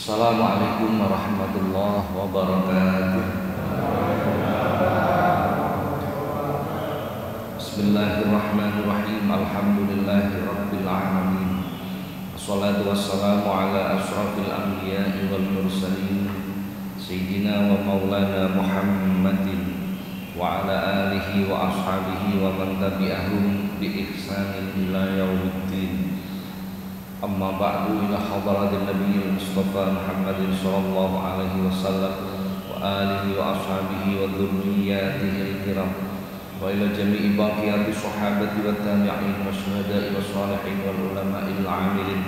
Assalamualaikum warahmatullahi wabarakatuh. Bismillahirrahmanirrahim. Alhamdulillahi rabbil alamin. Wassalatu wassalamu ala asyrafil anbiya'i wal mursalin Sayyidina wa maulana Muhammadin wa ala alihi wa ashabihi wa man tabi'ahum bi ihsanin ila yaumiddin. Amma ba'du, ila hadratin nabiyil mustafa Muhammadin sallallahu alaihi wasallam wa alihi wa ashabihi wa dhurriyyatihi al-kiram wa ila jami'i baqiyati sahabati wa tabi'in wa syuhada'i wa salihin wal ulama'il 'amilin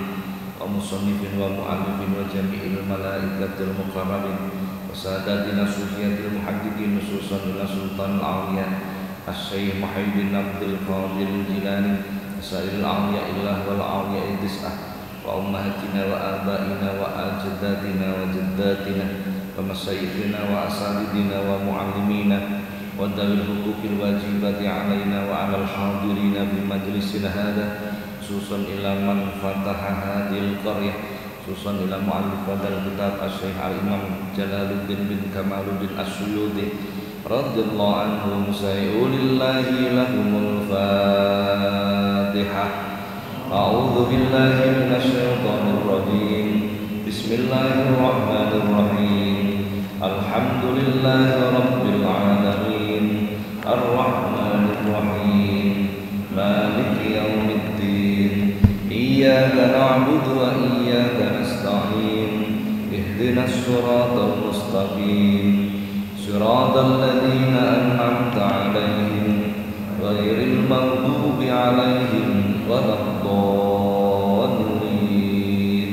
wa musannifin wa mu'allifin wa jami'il malaikatil mukarramin wa sadatina sufiyatil muhaddiqin khususan ila sultan al-awliya Asy-Syaikh Muhyiddin Abdul Qadir Al-Jilani Sa'il al-awliya illah wal awliya idis'ah wa ummahatina wa abaina wa ajdadina wa jaddatina wa masyayikhina wa asalidina wa muallimina wa dawil hukukil wajibati alaina wa alal hadirina fi majlisina hadha khususan ila man fataha hadil qaryah khususan ila mu'allif hadal kitab Asy-Syaikh al-Imam Jalaluddin bin Kamaluddin As-Suyuti radhiyallahu anhu musayyi'ulillahi lahumul fatihah. A'udzu billahi minasyaitonir rajim. Bismillahirrahmanirrahim. Alhamdulillahi rabbil alamin. Arrahmanir rahim. Maliki yaumiddin. Iyyaka na'budu wa iyyaka nasta'in. Ihdinas siratal mustaqim. Siratal ladzina an'amta 'alaihim ghairil maghdubi 'alaihim waladdallin.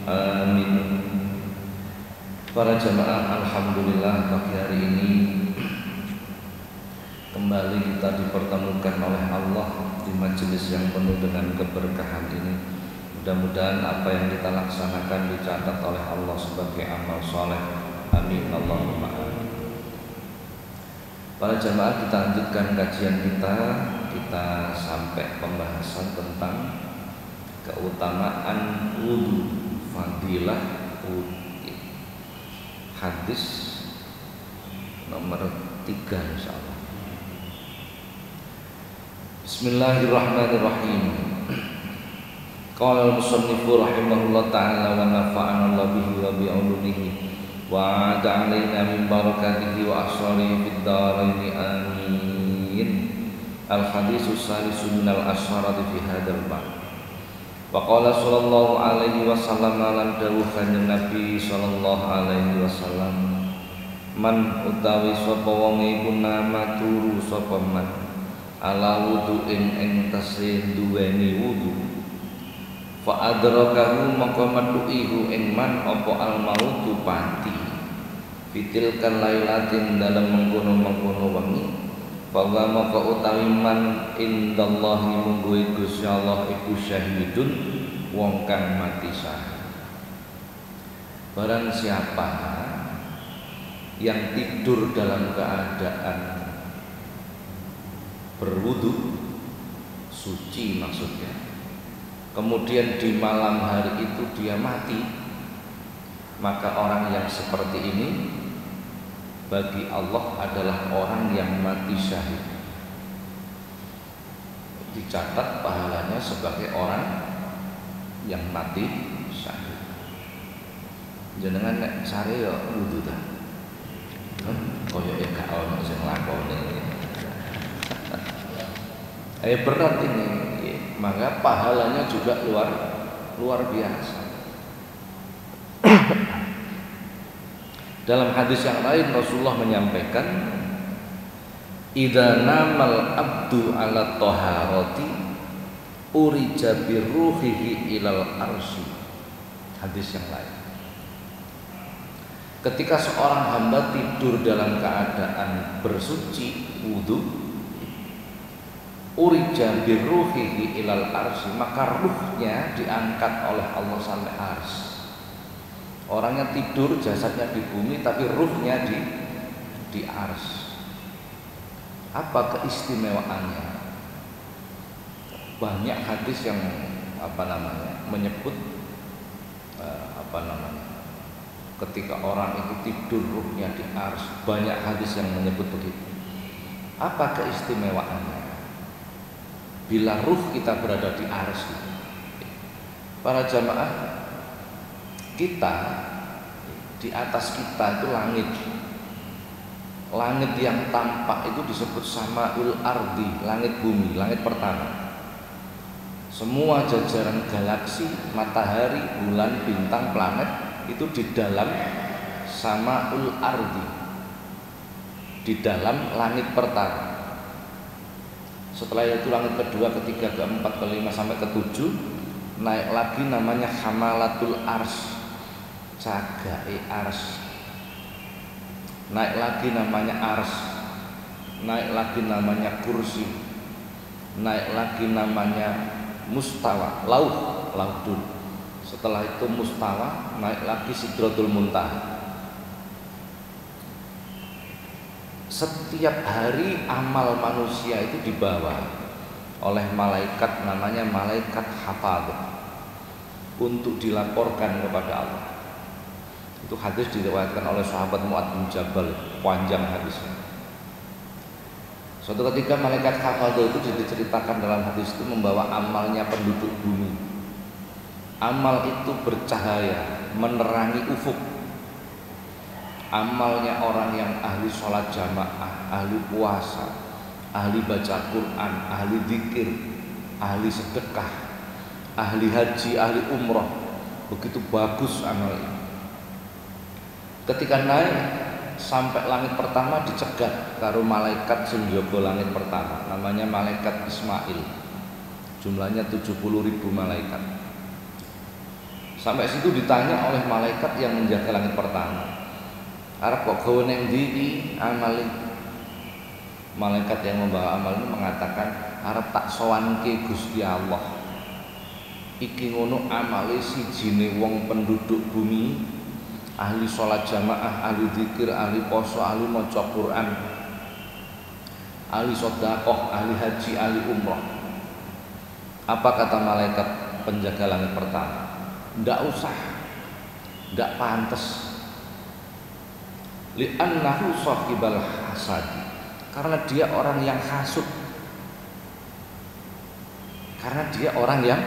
Amin. Para jamaah, alhamdulillah pagi hari ini kembali kita dipertemukan oleh Allah di majelis yang penuh dengan keberkahan ini. Mudah-mudahan apa yang kita laksanakan dicatat oleh Allah sebagai amal soleh. Amin Allahumma amin. Para jamaah, kita lanjutkan kajian kita sampai pembahasan tentang keutamaan wudu, fadilah wudu. Hadis nomor 3 insyaallah. Bismillahirrahmanirrahim. Qala al-musannifu rahimahullah ta'ala wa nafa'ana Allah bihi wa bi'ulumihi wa ada alaina min barakatihi wa asrarihi fid dharain amin. Al-haditsus salisu minal asharati fi hadzal bab. Wa qala sallallahu alaihi wasallam lan dawuh kanjeng Nabi sallallahu alaihi wasallam, man utawi sapa wong iku nama turu sapa man ala wudu'in ing tasih duweni wudu fa adrakahu maka metuihu ing man apa al mautu pati fitilkan lailatin dalam mengkono-mengkono wengi fa maka utawi man indallahi mungguhe Gusti Allah iku syahidun wong kang mati syahid. Barang siapa yang tidur dalam keadaan berwudu suci maksudnya, kemudian di malam hari itu dia mati, maka orang yang seperti ini bagi Allah adalah orang yang mati syahid. Dicatat pahalanya sebagai orang yang mati syahid. Jenengan nek sare ya wudu ta. Koyoke gak ono sing lakone. Berat ini, maka pahalanya juga luar biasa. Dalam hadis yang lain Rasulullah menyampaikan, idza namal abdu ala taharati urija birruhihi ilal arsy. Hadis yang lain, ketika seorang hamba tidur dalam keadaan bersuci wudu, urija birruhihi ilal arsy, maka ruhnya diangkat oleh Allah sampai arsy. Orangnya tidur, jasadnya di bumi, tapi ruhnya di arsy. Apa keistimewaannya? Banyak hadis yang menyebut ketika orang itu tidur ruhnya di arsy. Banyak hadis yang menyebut begitu. Apa keistimewaannya bila ruh kita berada di arsy? Para jamaah, kita di atas kita itu langit. Langit yang tampak itu disebut samaul ardi, langit bumi, langit pertama. Semua jajaran galaksi, matahari, bulan, bintang, planet itu di dalam samaul ardi, di dalam langit pertama. Setelah itu langit kedua, ketiga, keempat, kelima sampai ketujuh, naik lagi namanya hamalatul arsy, cagae arsy. Naik lagi namanya arsy, naik lagi namanya kursi, naik lagi namanya mustawa, lauhdun. Setelah itu mustawa, naik lagi sidratul muntaha. Setiap hari amal manusia itu dibawa oleh malaikat, namanya malaikat hafadz, untuk dilaporkan kepada Allah. Itu hadis diriwayatkan oleh sahabat Mu'adz bin Jabal, panjang hadisnya. Suatu ketika malaikat hafadz itu diceritakan dalam hadis itu membawa amalnya penduduk bumi. Amal itu bercahaya, menerangi ufuk. Amalnya orang yang ahli sholat jamaah, ahli puasa, ahli baca Quran, ahli zikir, ahli sedekah, ahli haji, ahli umroh. Begitu bagus amal ini. Ketika naik sampai langit pertama dicegat karo malaikat sing njaga langit pertama, namanya malaikat Ismail. Jumlahnya 70.000 malaikat. Sampai situ ditanya oleh malaikat yang menjaga langit pertama, arep kok gawe ning ndi amale? Malaikat yang membawa amal ini mengatakan, arep tak sowanke Gusti Allah. Iki ngono amale sijine wong penduduk bumi, ahli sholat jamaah, ahli zikir, ahli poso, ahli maca Quran, ahli sedekah, ahli haji, ahli umroh. Apa kata malaikat penjaga langit pertama? Ndak usah, ndak pantas. Li'annahu sahibal hasad, karena dia orang yang hasud. Karena dia orang yang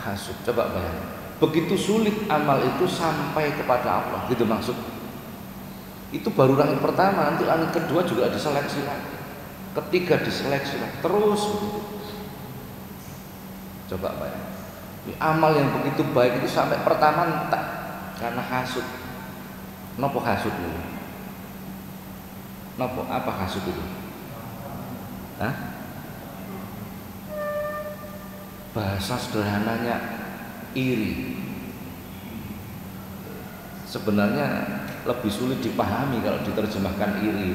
hasud. Coba bayangin, begitu sulit amal itu sampai kepada Allah, gitu maksud. Itu baru langit pertama, nanti langit kedua juga diseleksi lagi, ketiga diseleksi lagi, terus begitu. Coba bayangin, amal yang begitu baik itu sampai pertama entek karena hasud. Nopo hasud itu? Nopo apa hasud itu? Hah? Bahasa sederhananya iri. Sebenarnya lebih sulit dipahami kalau diterjemahkan iri.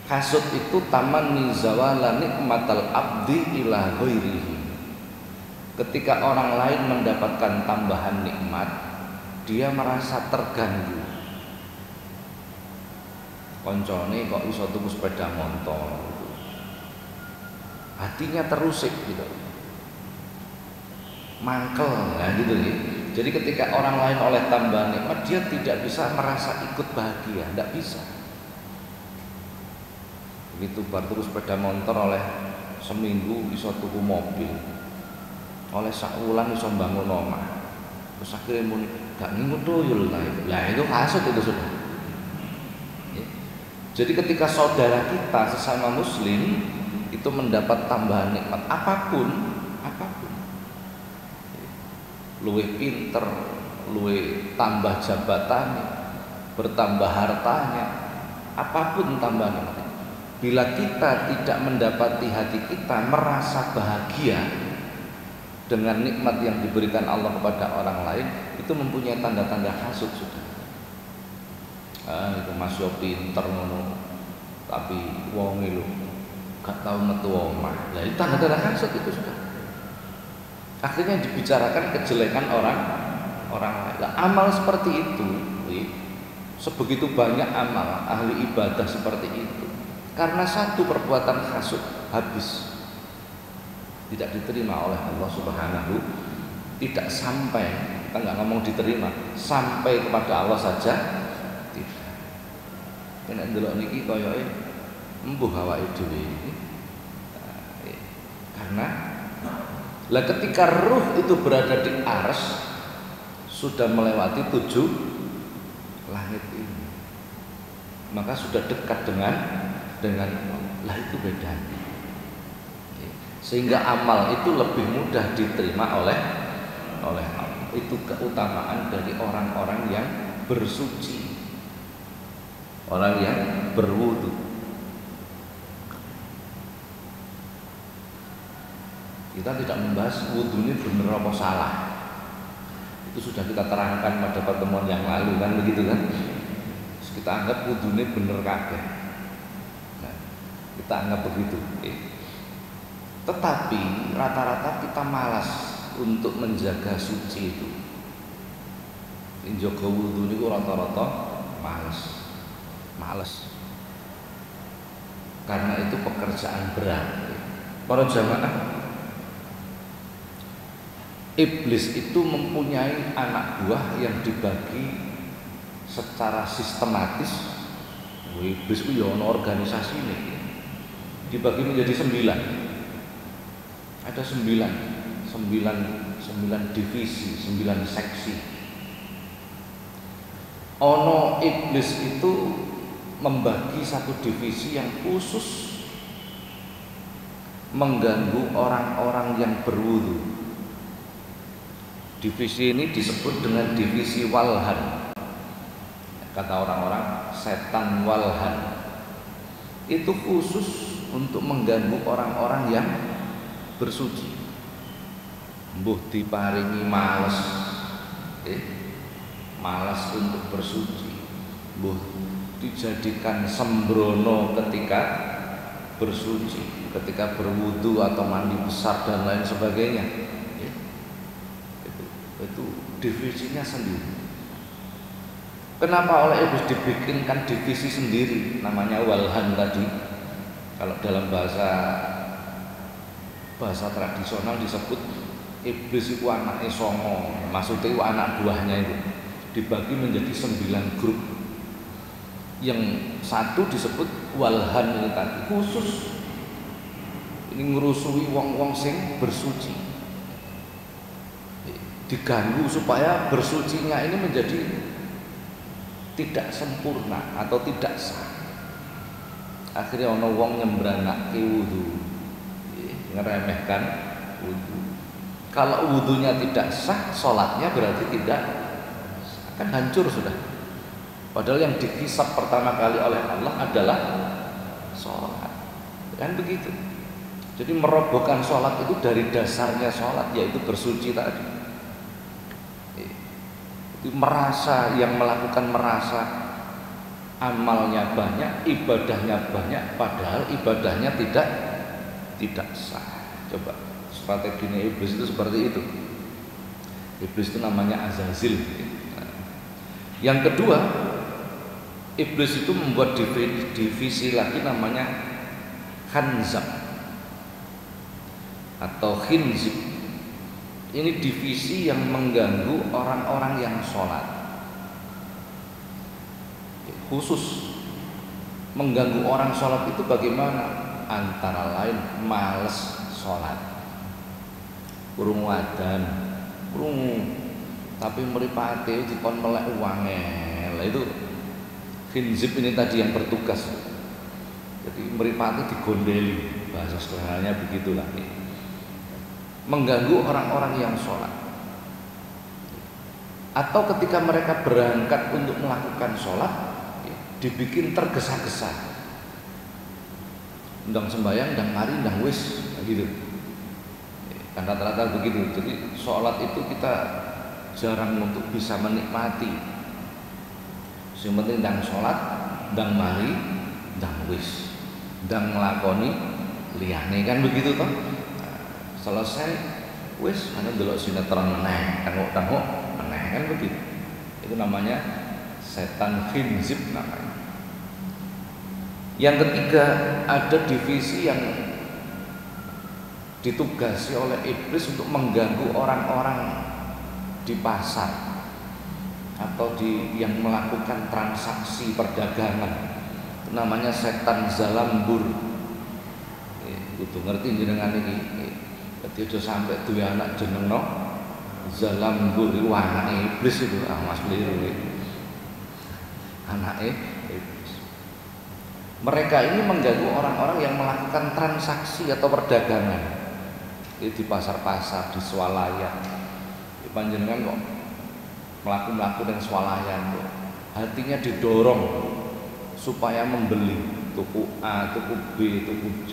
Hasud itu tamanni zawala nikmatal abdi ila ghairihi. Ketika orang lain mendapatkan tambahan nikmat, dia merasa terganggu. Koncone kok iso tuku sepeda motor, hatinya terusik gitu, mangkel, nah gitu ya. Jadi ketika orang lain oleh tambahan nikmat, dia tidak bisa merasa ikut bahagia, tidak bisa. Begitu baru tuku sepeda motor, oleh seminggu iso tuku mobil, oleh sakulan iso bangun omah, terus akhirnya muni gak ngingu tuyul lah itu hasud itu sudah. Jadi ketika saudara kita sesama muslim itu mendapat tambahan nikmat apapun, luwih pinter, luwih tambah jabatannya, bertambah hartanya, apapun tambahan nikmat, bila kita tidak mendapati hati kita merasa bahagia dengan nikmat yang diberikan Allah kepada orang lain, itu mempunyai tanda-tanda hasud sudah. Itu masih pinter ngono, tapi wong lho gak tahu metu omah. Lah itu tanda-tanda hasud itu sudah. Akhirnya dibicarakan kejelekan orang lain. Lah, amal seperti itu, sebegitu banyak amal ahli ibadah seperti itu, karena satu perbuatan hasud habis, tidak diterima oleh Allah Subhanahu, tidak sampai kita nggak ngomong diterima, sampai kepada Allah saja tidak. Kena ndelok niki koyoke embuh awake dhewe iki. Karena lah ketika ruh itu berada di arsy sudah melewati 7 langit ini, maka sudah dekat dengan Allah. Lah itu bedanya. Sehingga amal itu lebih mudah diterima oleh Allah. Itu keutamaan dari orang-orang yang bersuci, orang yang berwudu. Kita tidak membahas wudu ini benar apa salah. Itu sudah kita terangkan pada pertemuan yang lalu kan, begitu kan? Terus kita anggap wudu ini benar kabeh. Nah, kita anggap begitu. Tetapi rata-rata kita malas untuk menjaga suci itu. Njaga wudu niku rata-rata males. Karena itu pekerjaan berat. Para jamaah, iblis itu mempunyai anak buah yang dibagi secara sistematis. Iblis itu ya ono organisasi ini, dibagi menjadi 9. Ada 9 divisi, 9 seksi. Ono iblis itu membagi satu divisi yang khusus mengganggu orang-orang yang berwudu. Divisi ini disebut dengan divisi walhan. Kata orang-orang setan walhan. Itu khusus untuk mengganggu orang-orang yang bersuci. Mbuh diparingi males untuk bersuci, mbuh dijadikan sembrono ketika bersuci, ketika berwudu atau mandi besar dan lain sebagainya. Itu divisinya sendiri. Kenapa oleh iblis dibikinkan divisi sendiri, namanya walhan tadi? Kalau dalam bahasa tradisional disebut iblis itu anaknya songo, maksudnya itu anak buahnya itu dibagi menjadi 9 grup. Yang satu disebut walhan ini tadi, khusus ini ngerusui wong-wong sing bersuci, diganggu supaya bersucinya ini menjadi tidak sempurna atau tidak sah. Akhirnya ono wong nyembrangake wudu, ngeremehkan wudu. Kalau wudunya tidak sah, sholatnya berarti tidak akan hancur sudah. Padahal yang dihisab pertama kali oleh Allah adalah sholat, kan begitu. Jadi merobohkan sholat itu dari dasarnya sholat, yaitu bersuci tadi. Itu yang melakukan merasa amalnya banyak, ibadahnya banyak, padahal ibadahnya tidak sah. Coba strateginya iblis itu seperti itu. Iblis itu namanya Azazil. Yang kedua, iblis itu membuat divisi lagi namanya Khanzab atau Khinzib. Ini divisi yang mengganggu orang-orang yang sholat, khusus mengganggu orang sholat itu bagaimana? Antara lain males sholat, krungu adzan, tapi mripate dikon melek uange. Lah itu Khinzib ini tadi yang bertugas. Jadi mripate digondeli, bahasa sederhananya begitulah. Mengganggu orang-orang yang sholat. Atau ketika mereka berangkat untuk melakukan sholat, dibikin tergesa-gesa. Ndang sembahyang, ndang mari, ndang wis, gitu. Kan rata-rata begitu. Jadi sholat itu kita jarang untuk bisa menikmati. Yang penting ndang sholat, ndang mari, ndang wis, ndang nglakoni liyane, kan begitu toh. Selesai wis ana ndelok sinetron meneh, tengok-tengok meneh, kan begitu. Itu namanya setan Khinzib namanya. Yang ketiga, ada divisi yang ditugasi oleh iblis untuk mengganggu orang-orang di pasar atau yang melakukan transaksi perdagangan, itu namanya setan zalambur. Kudu ngerti jenengan iki. Dadi aja sampai duwe anak jenengno zalambur, iku anake iblis itu. Mas keliru iki. Anake iblis. Mereka ini mengganggu orang-orang yang melakukan transaksi atau perdagangan. Di pasar-pasar, di swalayan. Panjenengan kok melaku-melaku dan swalayan kok. Hatinya didorong supaya membeli tuku A, tuku B, tuku C,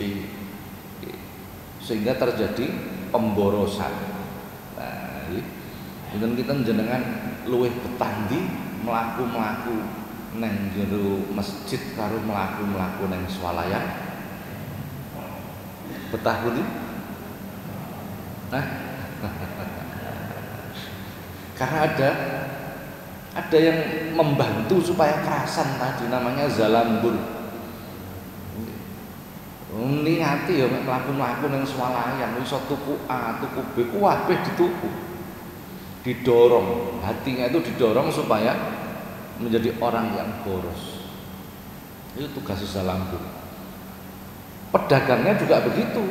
sehingga terjadi pemborosan. Nah, ini kita jenengan luwih betandi melaku-melaku neng jero masjid karo melaku-melaku neng swalayan. Betah kuwi? Nah, karena ada yang membantu supaya kerasan tadi, namanya zalambur. Niati ya mlaku-mlaku ning swalayan iso tuku A, tuku B, kabeh dituku. Didorong, hatinya itu didorong supaya menjadi orang yang boros. Itu tugas zalambur. Pedagangnya juga begitu.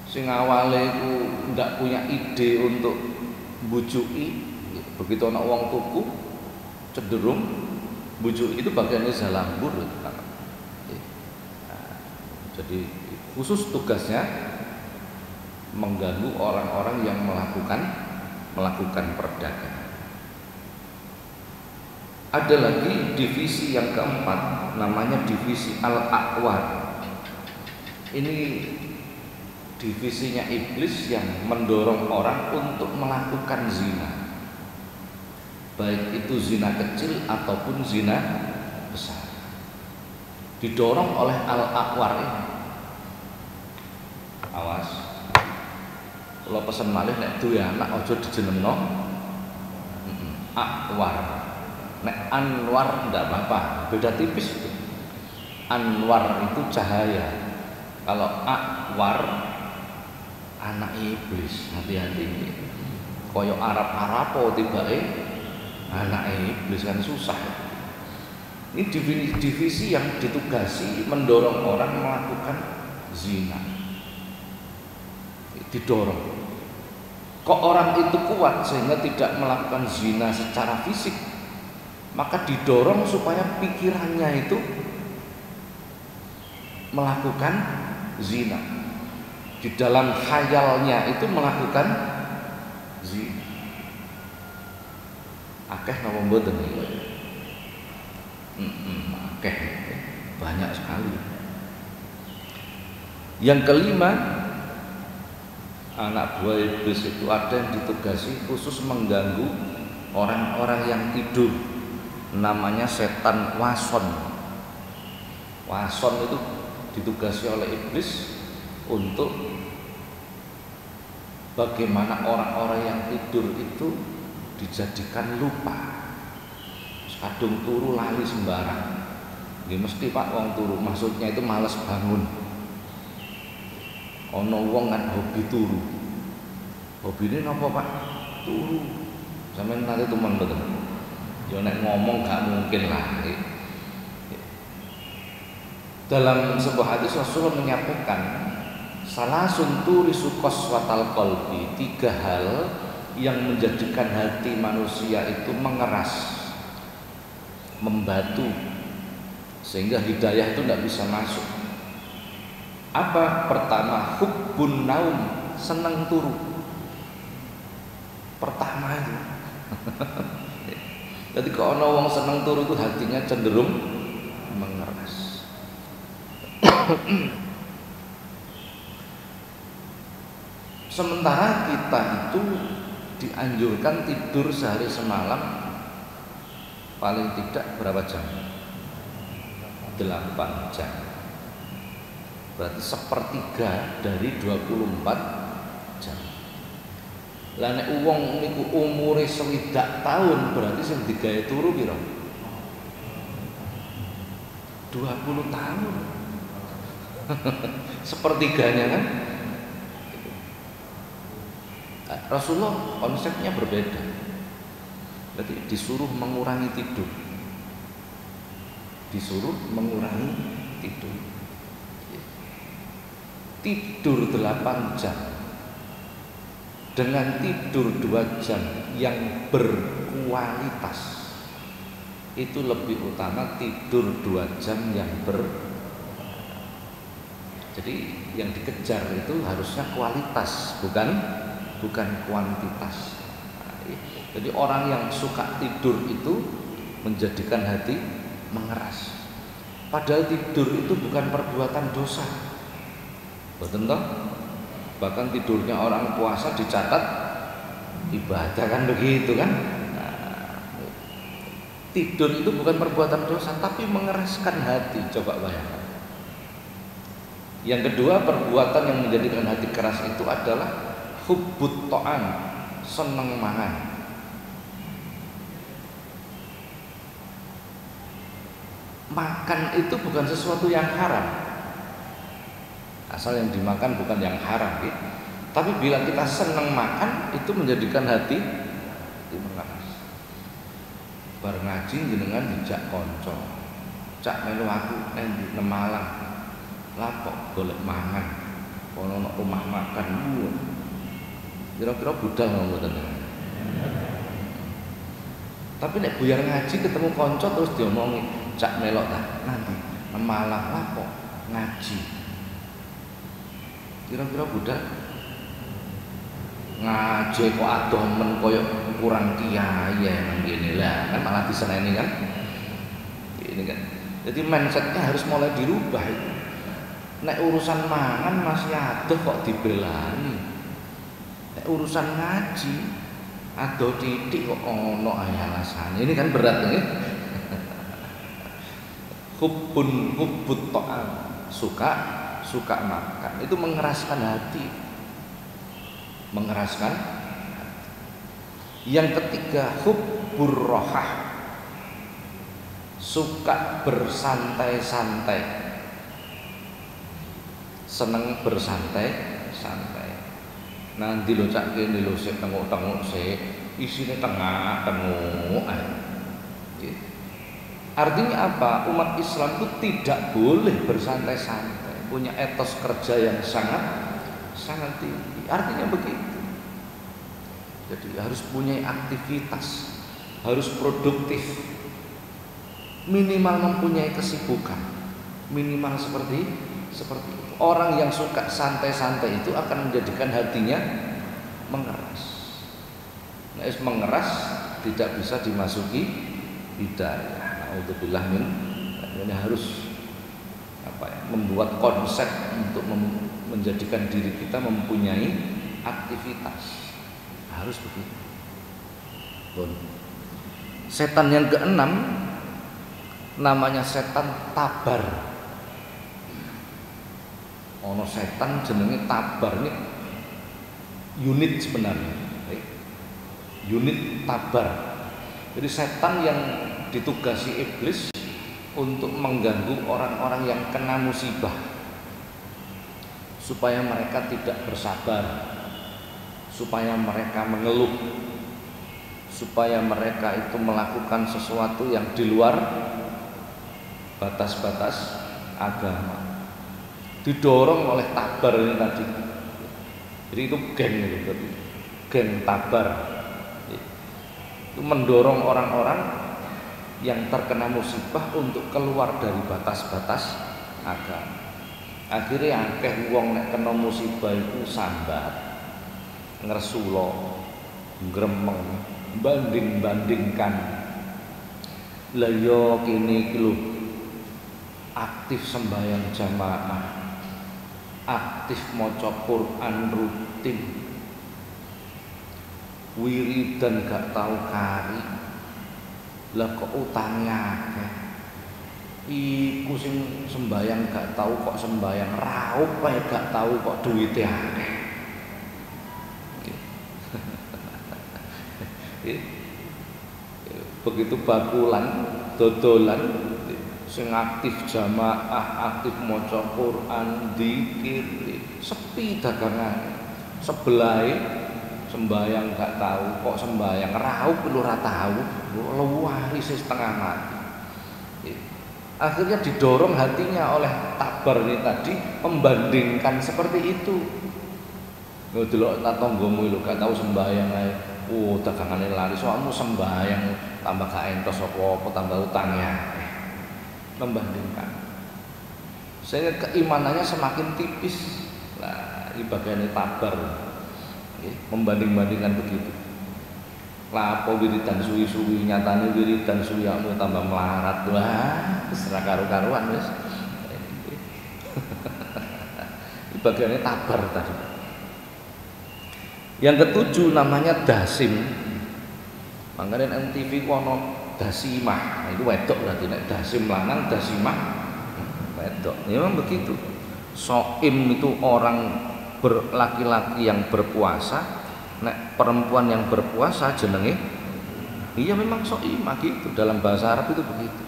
Sing awale iku ndak punya ide untuk bujuki, begitu ana wong tuku cenderung bujuki, itu bagiannya zalambur. Jadi khusus tugasnya mengganggu orang-orang yang melakukan perdagangan. Ada lagi divisi yang keempat, namanya divisi al-aqwar. Ini divisinya iblis yang mendorong orang untuk melakukan zina, baik itu zina kecil ataupun zina besar. Didorong oleh al-aqwar ini. Awas, kalau pesen malih nek duwe anak aja dijenengno Aqwar. Nek Anwar ndak apa-apa, beda tipis itu. Anwar itu cahaya. Kalau Aqwar anak iblis, hati-hati. Koyo Arab-Arapo tibake anak iblis kan susah. Ini divisi yang ditugasi mendorong orang melakukan zina. Didorong. Kok orang itu kuat sehingga tidak melakukan zina secara fisik, maka didorong supaya pikirannya itu melakukan zina. Di dalam khayalnya itu melakukan zina. Akeh napa mboten iki? Akeh, banyak sekali. Yang kelima, anak buah iblis itu ada yang ditugasi khusus mengganggu orang-orang yang tidur, namanya setan wason. Wason itu ditugasi oleh iblis untuk bagaimana orang-orang yang tidur itu dijadikan lupa. Kadung turu lali sembarang. Nggih mesti Pak wong turu, maksudnya itu malas bangun. Ana wong kan hobi turu. Hobine napa Pak? Turu. Sampeyan nate tumen mboten? Ya nek ngomong gak mungkin lah. Dalam sebuah hadis Rasulullah menyampaikan, salasun turisu qaswatal qalbi, 3 hal yang menjadikan hati manusia itu mengeras, membatu, sehingga hidayah itu tidak bisa masuk. Apa? Pertama, hubbun naum, senang turu. Pertama itu. Jadi kalau orang senang turu itu hatinya cenderung mengeras. Sementara kita itu dianjurkan tidur sehari semalam paling tidak berapa jam? 8 jam. Berarti 1/3 dari 24 jam. Lah nek wong niku umure 60 tahun, berarti sing digawe turu pira? 20 tahun. 1/3-nya kan? Rasulullah konsepnya berbeda. Jadi disuruh mengurangi tidur. Disuruh mengurangi tidur. Tidur 8 jam dengan tidur 2 jam yang berkualitas itu lebih utama tidur 2 jam yang jadi yang dikejar itu harusnya kualitas, bukan kuantitas. Jadi orang yang suka tidur itu menjadikan hati mengeras. Padahal tidur itu bukan perbuatan dosa. Betul toh? Bahkan tidurnya orang puasa dicatat ibadah, kan begitu kan? Tidur itu bukan perbuatan dosa, tapi mengeraskan hati. Coba bayangkan. Yang kedua, perbuatan yang menjadikan hati keras itu adalah hubbut ta'am, seneng mangan. Makan itu bukan sesuatu yang haram. Asal yang dimakan bukan yang haram, gitu. Tapi bila kita seneng makan, itu menjadikan hati mengeras. Bar ngaji jenengan dijak konco, cak melu aku endi nang Malang. Lah kok golek mangan, ono rumah makan. Kira-kira budal mboten. Tapi nek buyar ngaji ketemu konco terus diomongi, cak melok ta nanti nang Malang lah kok ngaji. Kira-kira budal ngaji kok adoh men koyo kurang kiai nang kene lah, kan malah diseneni kan. Ini kan. Jadi mindsetnya harus mulai dirubah itu. Nek urusan mangan masih adoh kok dibelani. Nek urusan ngaji adoh titik kok ono ae alasane. Ini kan berat ya. Hubbut ta'am, suka makan. Itu mengeraskan hati. Mengeraskan hati. Yang ketiga, hubbur rohah, suka bersantai-santai. Seneng bersantai-santai. Nanti lo cak kene lo sik tengok-tengok sik, isine tengah-tengok ae. Artinya apa? Umat Islam itu tidak boleh bersantai-santai, punya etos kerja yang sangat tinggi. Artinya begitu. Jadi harus punya aktivitas, harus produktif, minimal mempunyai kesibukan, minimal seperti itu. Orang yang suka santai-santai itu akan menjadikan hatinya mengeras. Nah, mengeras tidak bisa dimasuki hidayah. Alhamdulillah, ini harus membuat konsep untuk menjadikan diri kita mempunyai aktivitas. Harus begitu. Setan yang keenam namanya setan tabar. Ono setan jenenge tabar, ini unit sebenarnya. Unit tabar. Jadi setan yang ditugasi iblis untuk mengganggu orang-orang yang kena musibah supaya mereka tidak bersabar, supaya mereka mengeluh, supaya mereka itu melakukan sesuatu yang di luar batas-batas agama. Didorong oleh tabar ini tadi. Jadi itu geng itu, geng tabar. Itu mendorong orang-orang yang terkena musibah untuk keluar dari batas-batas agama. Akhirnya akeh wong nek kena musibah itu sambat, ngresula, gremeng, banding-bandingkan. Lah yo kene iki lho aktif sembahyang jamaah, aktif maca Quran rutin, wiridan gak tahu kari. Lah kok utangnya akeh. Iku sing sembayang gak tahu kok sembayang, raup ae gak tahu kok duwite akeh. Begitu bakulan, dodolan, sing aktif jamaah, aktif maca Quran, zikir, sepi dagangan. Sebelahe sembahyang gak tahu, kok sembahyang raup lu ora tahu, luwari setengah mati. Akhirnya didorong hatinya oleh takbar ini tadi membandingkan seperti itu. Lho delok tatanggamu lho gak tahu sembahyang ae. Oh, dagangane lari soalmu sembahyang tambah gak entos apa-apa tambah utangnya. Membandingkan. Sehingga keimanannya semakin tipis. Nah, ini bagiannya takbar. Membanding-bandingkan begitu. Lah apa wiridan suwi-suwi nyatane wiridan suwiakmu tambah melarat. Wah, wis ra karo-karuan wis. Ini bagiannya tabar tadi. Yang ketujuh namanya dasim. Makanya MTV ku ono dasimah. Nah, itu wedok berarti nek dasim lanang dasimah wedok. Ya memang begitu. Soim itu orang laki-laki yang berpuasa. Nek perempuan yang berpuasa jenenge iya memang soimah gitu, dalam bahasa Arab itu begitu.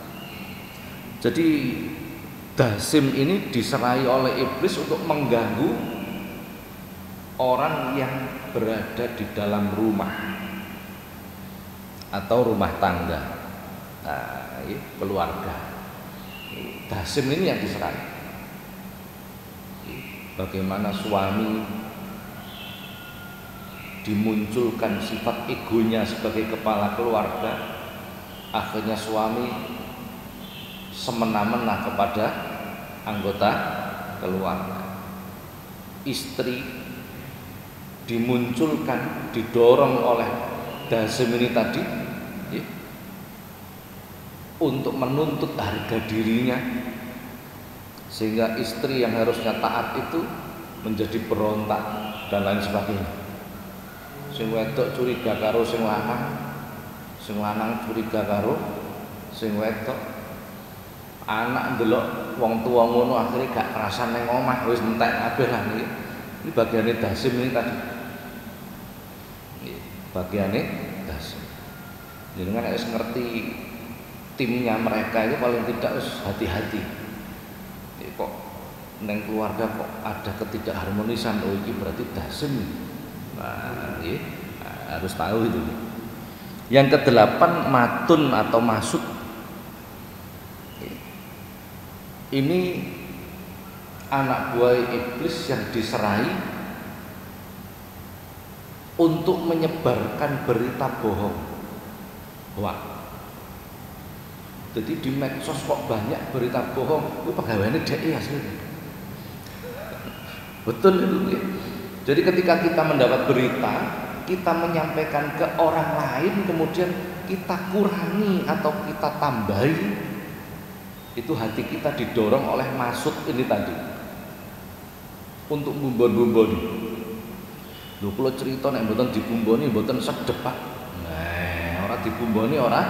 Jadi dasim ini diserai oleh iblis untuk mengganggu orang yang berada di dalam rumah atau rumah tangga, nah, keluarga. Dasim ini yang diserai. Bagaimana suami dimunculkan sifat egonya sebagai kepala keluarga, akhirnya suami semena-mena kepada anggota keluarga. Istri dimunculkan, didorong oleh dasim ini tadi ya, untuk menuntut harga dirinya, sehingga istri yang harusnya taat itu menjadi berontak dan lain sebagainya. Sing wedok curiga karo sing lanang curiga karo sing wedok. Anak ndelok wong tuwa ngono akhirnya gak kerasan ning omah wis entek kabeh lah iki. Ini bagiane dasim ini tadi. Bagiane dasim. Jenengan harus ngerti timnya mereka itu paling tidak harus hati-hati. Kok neng keluarga kok ada ketidakharmonisan, oh ini berarti dasim. Nah, harus tahu itu. Yang kedelapan matun atau masuk. Ini anak buah iblis yang diserai untuk menyebarkan berita bohong. Wah. Jadi di medsos kok banyak berita bohong, itu pegawainya DI aslinya. Betul itu. Jadi ketika kita mendapat berita, kita menyampaikan ke orang lain, kemudian kita kurangi atau kita tambahi, itu hati kita didorong oleh maksud ini tadi untuk bumbon-bumboni. Lho kula cerita nek mboten dibumboni mboten sedep Pak. Nah, ora dibumboni ora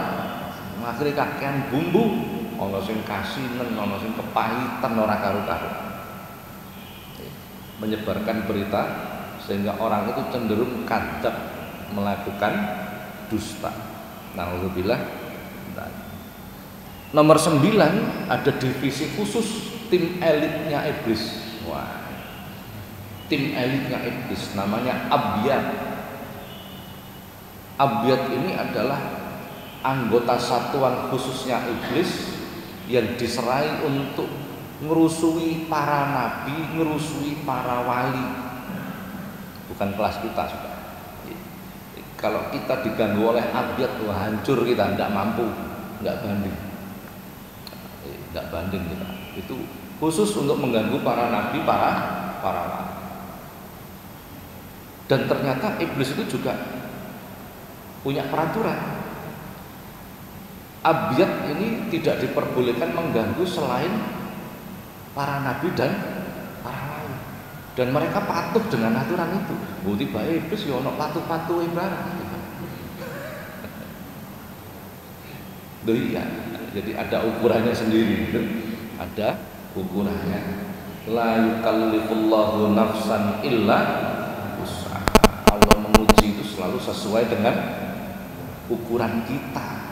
akhire kakean bumbu, ana sing kasinen, ana sing kepahitan ora karo-karo. Menyebarkan berita sehingga orang itu cenderung kadzab, melakukan dusta. Nauzubillah. Nomor 9 ada divisi khusus tim elitnya iblis. Wah. Tim elitnya iblis namanya Abyad. Abyad ini adalah anggota satuan khususnya iblis yang diserai untuk ngerusui para nabi, ngerusui para wali. Bukan kelas kita sudah. Kalau kita diganggu oleh abyad, wah hancur kita, tidak mampu, tidak banding, tidak banding kita. Itu khusus untuk mengganggu para nabi, para wali. Dan ternyata iblis itu juga punya peraturan. Abyad ini tidak diperbolehkan mengganggu selain para nabi dan para wali, dan mereka patuh dengan aturan itu. Bukti baik iblis ya ono patuh-patuh barang. Iya, jadi ada ukurannya sendiri, ada ukurannya. La yukallifullahu nafsan illa wus'aha. Allah menguji itu selalu sesuai dengan ukuran kita.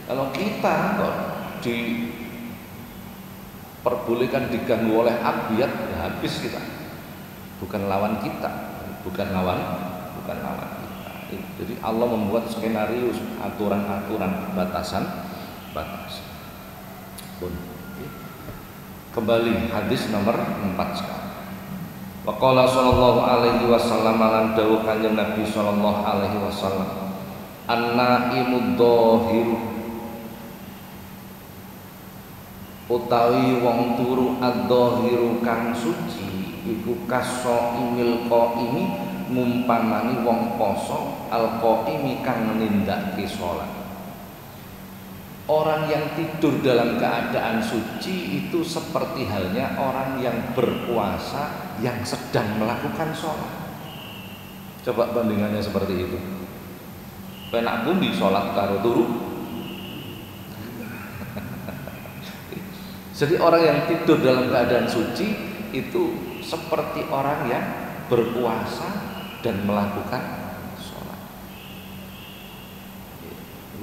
Kalau kita kok diperbolehkan diganggu oleh abyad, ya habis kita. Bukan lawan kita, bukan lawan bukan lawan kita. Jadi Allah membuat skenario, aturan-aturan, batasan. Kembali hadis nomor 4 sekarang. Waqala sallallahu alaihi wasallam lan dawuh Kanjeng Nabi sallallahu alaihi wasallam, an-naimud dhahiru utawi wong turu ad-dhahiru kang suci iku kasoimil qaimi ngumpamani wong poso al-qaimi kang nindakke salat. Orang yang tidur dalam keadaan suci itu seperti halnya orang yang berpuasa yang sedang melakukan sholat. Coba bandingannya seperti itu. Penak pundi sholat karo turu. Jadi orang yang tidur dalam keadaan suci itu seperti orang yang berpuasa dan melakukan.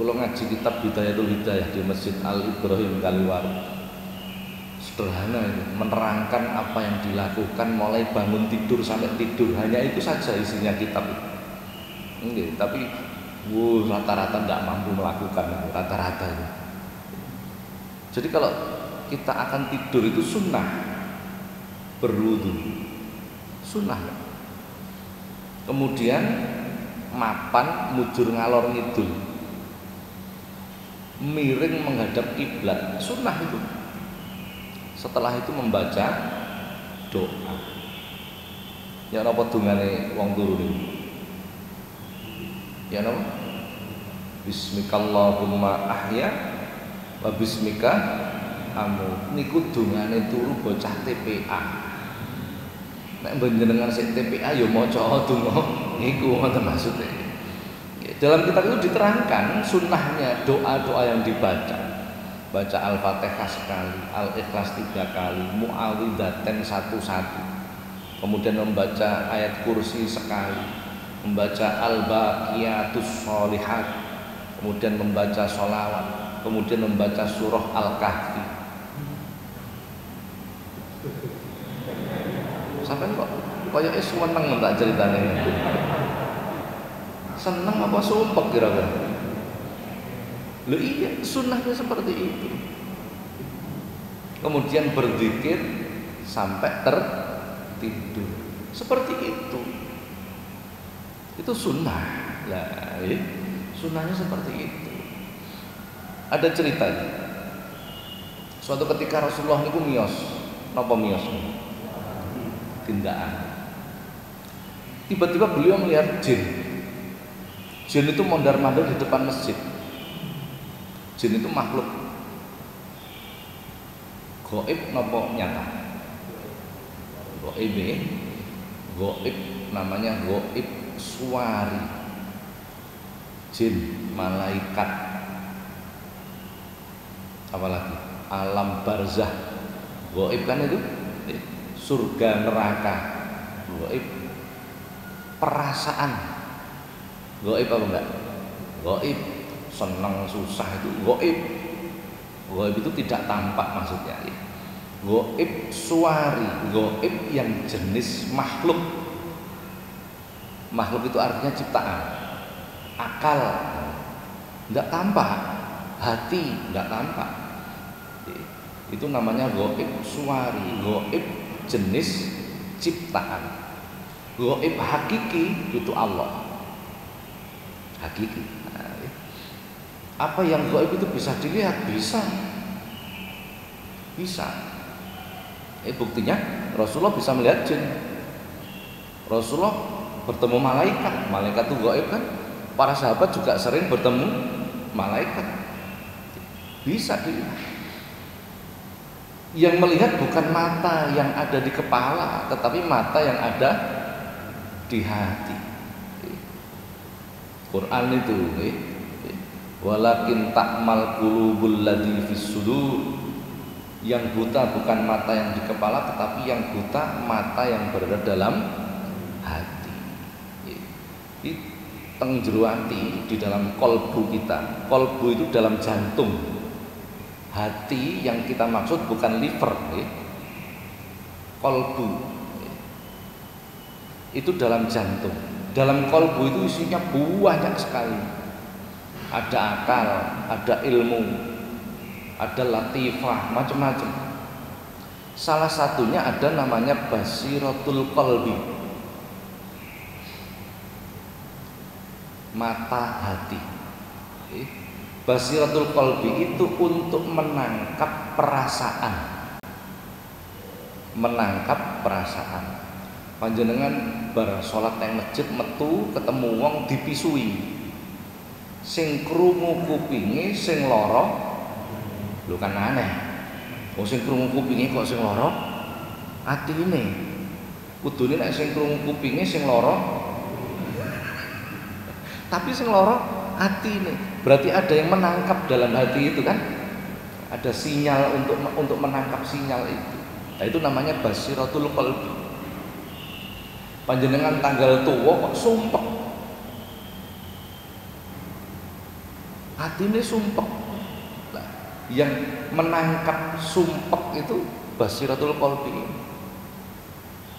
Kalau ngaji kitab Bidayatul Hidayah di Masjid Al-Ibrahim Kaliwaru, sederhana itu, menerangkan apa yang dilakukan mulai bangun tidur sampai tidur, hanya itu saja isinya kitab itu. Tapi rata-rata tidak mampu melakukan, rata-rata itu. Jadi kalau kita akan tidur itu sunnah berwudu, sunnah. Kemudian mapan mujur ngalor ngidul, miring menghadap kiblat, sunnah itu. Setelah itu membaca doa. Ya napa dungane wong turu niku? Ya napa? Bismikallahumma ahya wa bismika amut. Niku dungane turu bocah TPA. Nek panjenengan sik TPA ya maca donga niku ngoten maksude. Dalam kitab itu diterangkan sunnahnya doa-doa yang dibaca. Baca Al-Fatihah sekali, Al-Ikhlas 3 kali, Mu'awwidzatain 1. Kemudian membaca ayat kursi sekali, membaca Al-Baqiyatus Sholihat, kemudian membaca sholawat, kemudian membaca surah Al-Kahfi. Sampai kok kaya seneng tak ceritane. Senang apa sumpek kira-kira? Loh iya, sunnahnya seperti itu. Kemudian berzikir sampai tertidur, seperti itu. Itu sunnah. Lah, sunnahnya seperti itu. Ada ceritanya. Suatu ketika Rasulullah niku miyos. Napa miyos? Tindakan. Tiba-tiba beliau melihat jin. Jin itu mondar-mandir di depan masjid. Jin itu makhluk gaib napa nyata? Gaib namanya gaib suwari. Jin, malaikat, apalagi alam barzah. Gaib kan itu surga neraka. Gaib perasaan. Gaib apa enggak? Gaib senang susah itu gaib. Gaib itu tidak tampak maksudnya. Gaib suwari, gaib yang jenis makhluk. Makhluk itu artinya ciptaan. Akal enggak tampak, hati enggak tampak. Itu namanya gaib suwari, gaib jenis ciptaan. Gaib hakiki itu Allah. Hakiki. Apa yang gaib itu bisa dilihat? Bisa. Buktinya Rasulullah bisa melihat jin. Rasulullah bertemu malaikat. Malaikat itu gaib kan? Para sahabat juga sering bertemu malaikat. Bisa dilihat. Yang melihat bukan mata yang ada di kepala, tetapi mata yang ada di hati. Quran itu walakin ta'mal qulubul ladzi fis sudur, yang buta bukan mata yang di kepala tetapi yang buta mata yang berada dalam hati. Di teng jero ati, di dalam kolbu kita. Kolbu itu dalam jantung. Hati yang kita maksud bukan liver, kolbu itu dalam jantung. Dalam kolbu itu isinya banyak sekali. Ada akal, ada ilmu, ada latifah, macam-macam. Salah satunya ada namanya basiratul qalbi, mata hati. Basiratul qalbi itu untuk menangkap perasaan. Menangkap perasaan. Panjenengan bar salat nang masjid metu ketemu wong dipisui. Sing krungu kupinge sing lara lho kan aneh. Wong sing krungu kupinge kok sing lara atine. Kudune nek sing krungu kupinge sing lara tapi sing lara atine. Berarti ada yang menangkap dalam hati itu kan? Ada sinyal untuk menangkap sinyal itu. Nah, itu namanya basiratul qalbi. Panjenengan tanggal tua kok sumpek, hati ini sumpek. Nah, yang menangkap sumpek itu basiratul qalbi.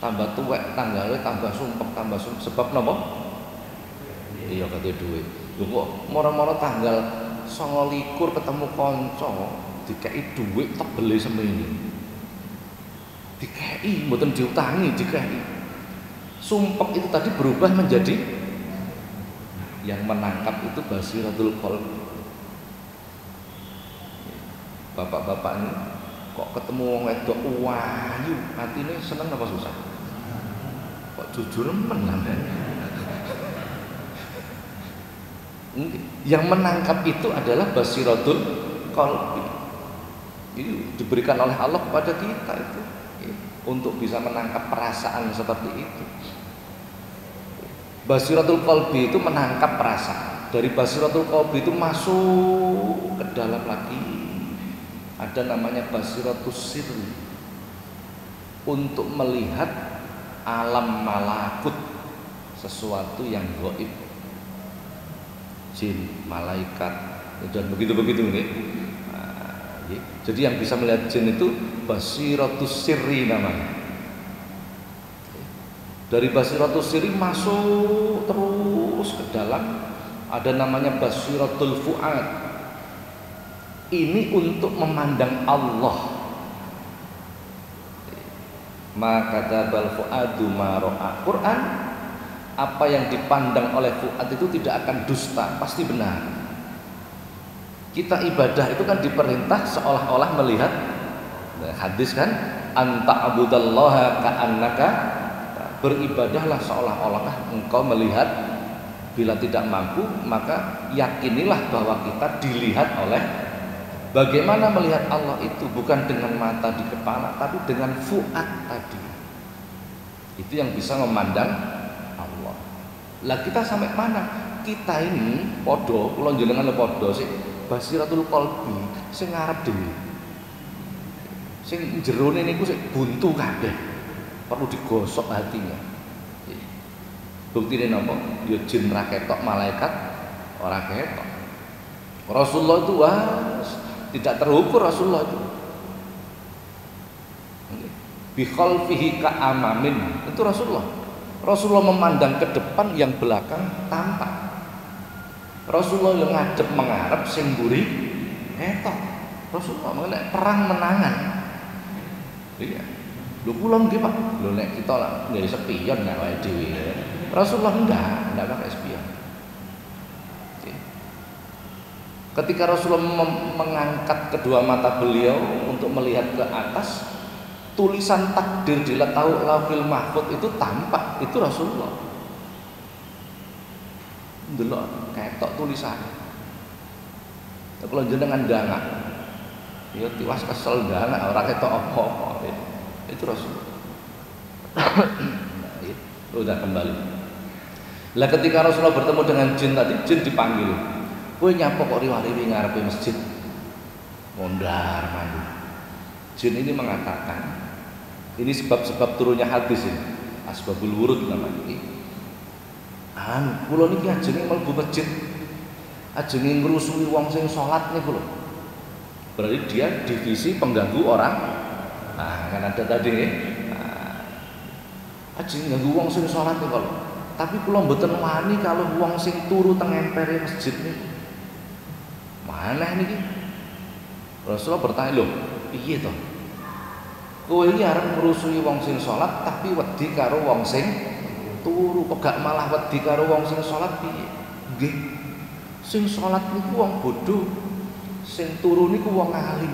Tambah tua tanggalnya tambah sumpek. Sebab napa? Iya kate duit. Lho kok moro-moro tanggal 29 ketemu kanca dikei duit tebele semene. Dikei mboten diutangi, dikei. Sumpek itu tadi berubah menjadi yang menangkap itu basiratul qalbi. Bapak-bapak ini kok ketemu wong wedok wayu, atine seneng apa susah? Kok jujur menang. Yang menangkap itu adalah basiratul qalbi. Ini diberikan oleh Allah kepada kita itu untuk bisa menangkap perasaan seperti itu. Basiratul qalbi itu menangkap perasaan. Dari basiratul qalbi itu masuk ke dalam lagi. Ada namanya basiratus sirri, untuk melihat alam malakut, sesuatu yang gaib, jin, malaikat, dan begitu-begitu nih. Jadi yang bisa melihat jin itu basiratus sirri namanya. Dari basiratus sirri masuk terus ke dalam, ada namanya basiratul fuad. Ini untuk memandang Allah. Maka dzabal fuadu ma ra'a. Quran, apa yang dipandang oleh fuad itu tidak akan dusta, pasti benar. Kita ibadah itu kan diperintah seolah-olah melihat, hadis kan, anta abudallaha ka'annaka, beribadahlah seolah-olah engkau melihat. Bila tidak mampu, maka yakinilah bahwa kita dilihat oleh. Bagaimana melihat Allah itu? Bukan dengan mata di kepala, tapi dengan fuad tadi. Itu yang bisa memandang Allah. Lah kita sampai mana? Kita ini podo, kula jenengan podo sih basiratul qalbi sing ngarep dhewe. Sing jerone niku sik buntu kabeh. Perlu digosok hatinya. Buktine napa? Ya jin ra ketok, malaikat ora ketok. Rasulullah itu tidak terukur Rasulullah itu. Bi khalfihi ka'amamin. Itu Rasulullah. Rasulullah memandang ke depan, yang belakang tampak. Rasulullah yang ngadep mengarep sing mburi ketok. Rasulullah mengenai perang menangan. Iya. Lho kula nggih Pak. Lho nek kita lah nggih spion nek wae dhewe. Rasulullah enggak pakai spion. Ketika Rasulullah mengangkat kedua mata beliau untuk melihat ke atas, tulisan takdir di Lauhul Mahfuz itu tampak, itu Rasulullah. Ndelok ketok tulisannya. Kalau jenengan ndangak, ya tiwas kesel ndangak ora ketok apa-apa. Itu Rasulullah. Udah kembali. Lah ketika Rasulullah bertemu dengan jin tadi, jin dipanggil. Kowe nyapa kok riwari ngarepe masjid? Mondar mandir. Jin ini mengatakan, ini sebab-sebab turunnya hadis ini, asbabul wurud namanya ini. Kula niki ajenge mlebu masjid, ajenge ngrusui wong sing salat niku lho. Berarti dia divisi pengganggu orang. Nah, kan ada tadi nih. Ajeng ganggu wong sing salat niku lho. Tapi kula mboten wani kalau wong sing turu teng empere masjid niku. Maneh niki. Rasulullah bertanya, "Lho, piye to? Kowe iki arep ngrusui wong sing salat tapi wedi karo wong sing turu, kok gak malah wedi karo wong sing salat piye?" Nggih. Sing salat niku wong bodoh, sing turu niku wong alim.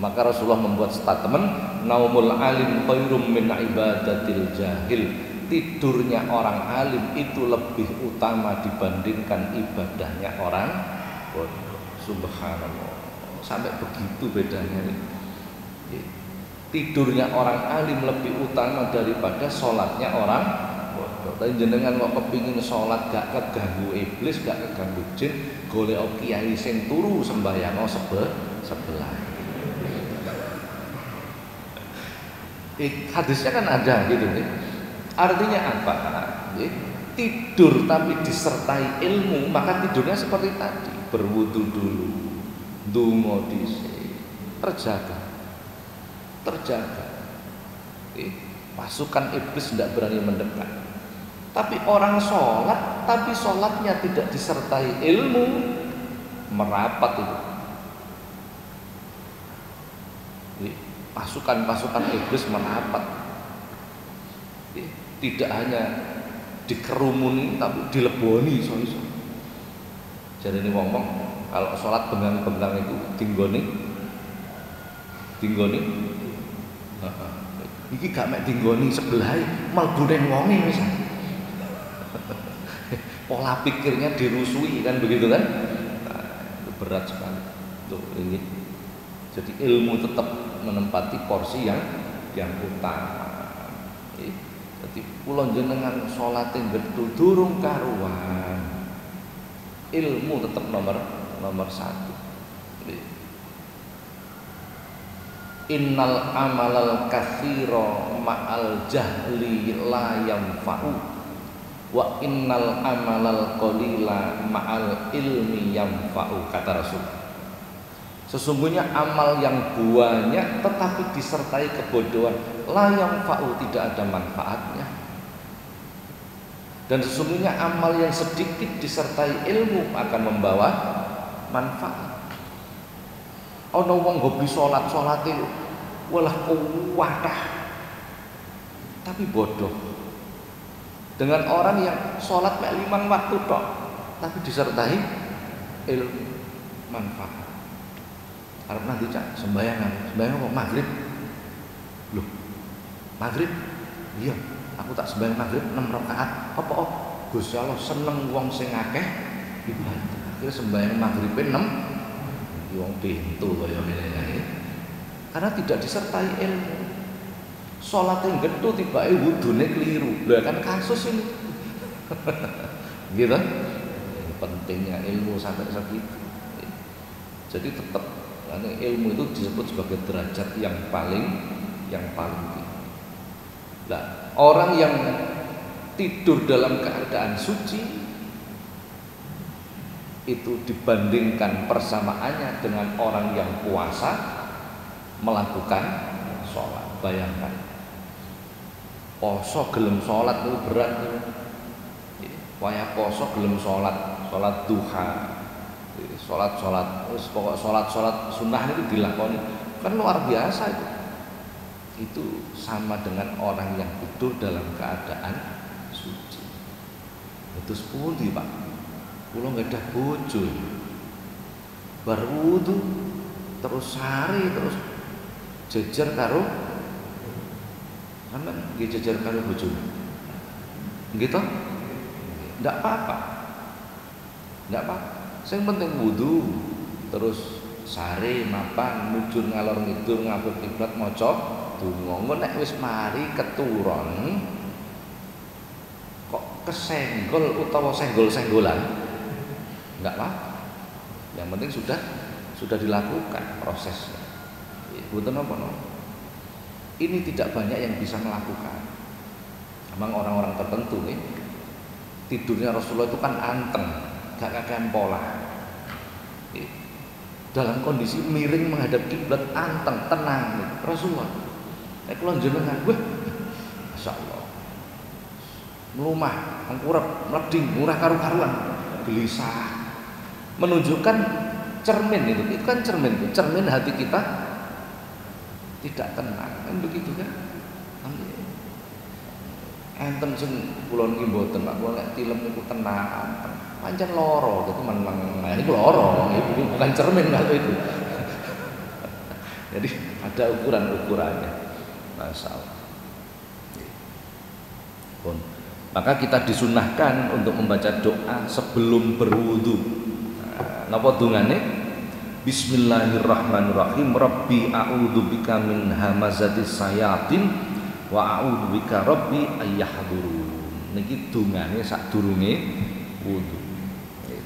Maka Rasulullah membuat statement, naumul alim khairum min ibadatil jahil. Tidurnya orang alim itu lebih utama dibandingkan ibadahnya orang bodoh. Subhanallah. Sampai begitu bedanya nih. Tidurnya orang alim lebih utama daripada sholatnya orang bodoh. Tapi jenengan kok kepingin sholat gak keganggu iblis, gak keganggu jin, golek kiai sing turu sembahyang sebelah. Hadisnya kan ada gitu nih. Artinya apa? Tidur tapi disertai ilmu, maka tidurnya seperti tadi. Berwudu dulu, ndonga dhisik, terjaga. Pasukan iblis tidak berani mendekat. Tapi orang sholat, tapi sholatnya tidak disertai ilmu, merapat itu. Pasukan iblis merapat. Tidak hanya dikerumuni tapi dileboni iso-iso. Jadi ini ngomong kalau sholat bengang-bengang itu tinggoni. Iki gak mek tinggoni sebelah mlebu ning wonge wis. Pola pikirnya dirusui kan begitu kan? Nah, itu berat sekali. Tuh ini. Jadi ilmu tetap menempati porsi yang utama. Jadi kula jenengan salate gedhe durung karuan. Ilmu tetap nomor satu. Innal amalal katsira ma'al jahli la yanfa'u wa innal amalal qalila ma'al ilmi yanfa'u, kata Rasul. Sesungguhnya amal yang banyak tetapi disertai kebodohan, la yanfa'u, tidak ada manfaatnya. Dan sesungguhnya amal yang sedikit disertai ilmu akan membawa manfaat. Ana wong hobi salate walah kuwatah tapi bodoh. Dengan orang yang salat mek 5 waktu tok tapi disertai ilmu, manfaat. Arep nanti cak sembahyang kok maghrib. Loh, maghrib? Iya, aku tak sembahyang maghrib 6 rakaat. Apa Gusti Allah seneng wong sing akeh ibadah. Akhire sembahyang maghrib 6 wong pintu kaya ngene. Karena tidak disertai ilmu. Salate gedhe tibake wudune keliru. Lah kan kasus ini. Gitu. Pentingnya ilmu sampai segitu. Jadi tetap karena ilmu itu disebut sebagai derajat yang paling tinggi. Nah, orang yang tidur dalam keadaan suci itu dibandingkan persamaannya dengan orang yang puasa melakukan sholat. Bayangkan, poso gelem sholat itu berat. Wayah poso gelem sholat duha. Sholat pokok sholat sunnah itu dilakoni kan luar biasa itu sama dengan orang yang tidur dalam keadaan suci. Itu sepundi Pak, kula nggak ada bojo berwudu terus sari terus jejer karo sampean nggih jejer karo bojo gitu ndak apa-apa. Yang penting wudu, terus sare mapan mujur ngalor ngidul ngadep kiblat maca donga. Nek wis mari keturon kok kesenggol utawa senggol-senggolan enggak apa-apa. Yang penting sudah dilakukan prosesnya. Mboten napa-napa. Ini tidak banyak yang bisa melakukan. Memang orang-orang tertentu nih tidurnya Rasulullah itu kan anteng, gak kakean pola. Dalam kondisi miring menghadap kiblat, anteng, tenang Rasulullah. Nek kula jenengan, wah, masyaallah. melumah, mengkurep, meleding, murah karu-karuan, gelisah. Menunjukkan cermin itu kan cermin hati kita tidak tenang, kan begitu kan? Enten sing kula niki mboten, Pak, kula nek tilem niku tenang, pancen lara, dadi meneng. Nah, niku lara, itu bukan cermin kalau itu. Jadi ada ukuran-ukurannya. Masalah. Maka kita disunahkan untuk membaca doa sebelum berwudu. Napa dungane? Bismillahirrahmanirrahim. Rabbi a'udzubika min hamazatis sayatin wa a'udzubika rabbi ayyahdurun. Niki dungane sadurunge wudu.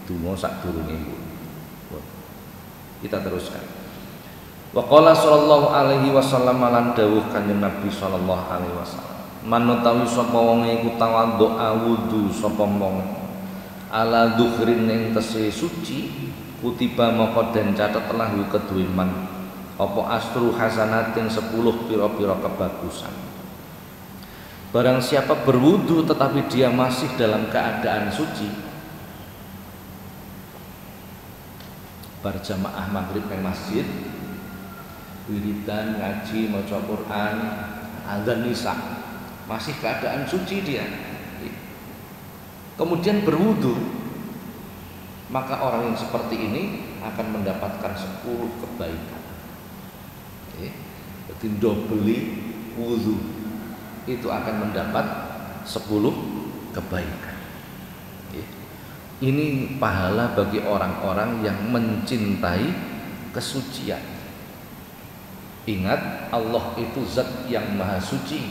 Donga sadurunge wudu. Kita teruskan. Wa qala sallallahu alaihi wasallam lan dawuh Kanjeng Nabi sallallahu alaihi wasallam. Manutawi sapa wong iku tawadhu wudu sapa mong ala dhuhrin ing tese suci kutiba moko den catet lahu kedue man apa astru hasanatin 10 pira-pira kebagusan. Barang siapa berwudu tetapi dia masih dalam keadaan suci, berjamaah maghrib ke masjid, wiridan ngaji maca Quran, azan nisa, masih keadaan suci dia, kemudian berwudu, maka orang yang seperti ini akan mendapatkan 10 kebaikan. Jadi dobeli wudu itu akan mendapat 10 kebaikan. Ini pahala bagi orang-orang yang mencintai kesucian. Ingat, Allah itu zat yang maha suci.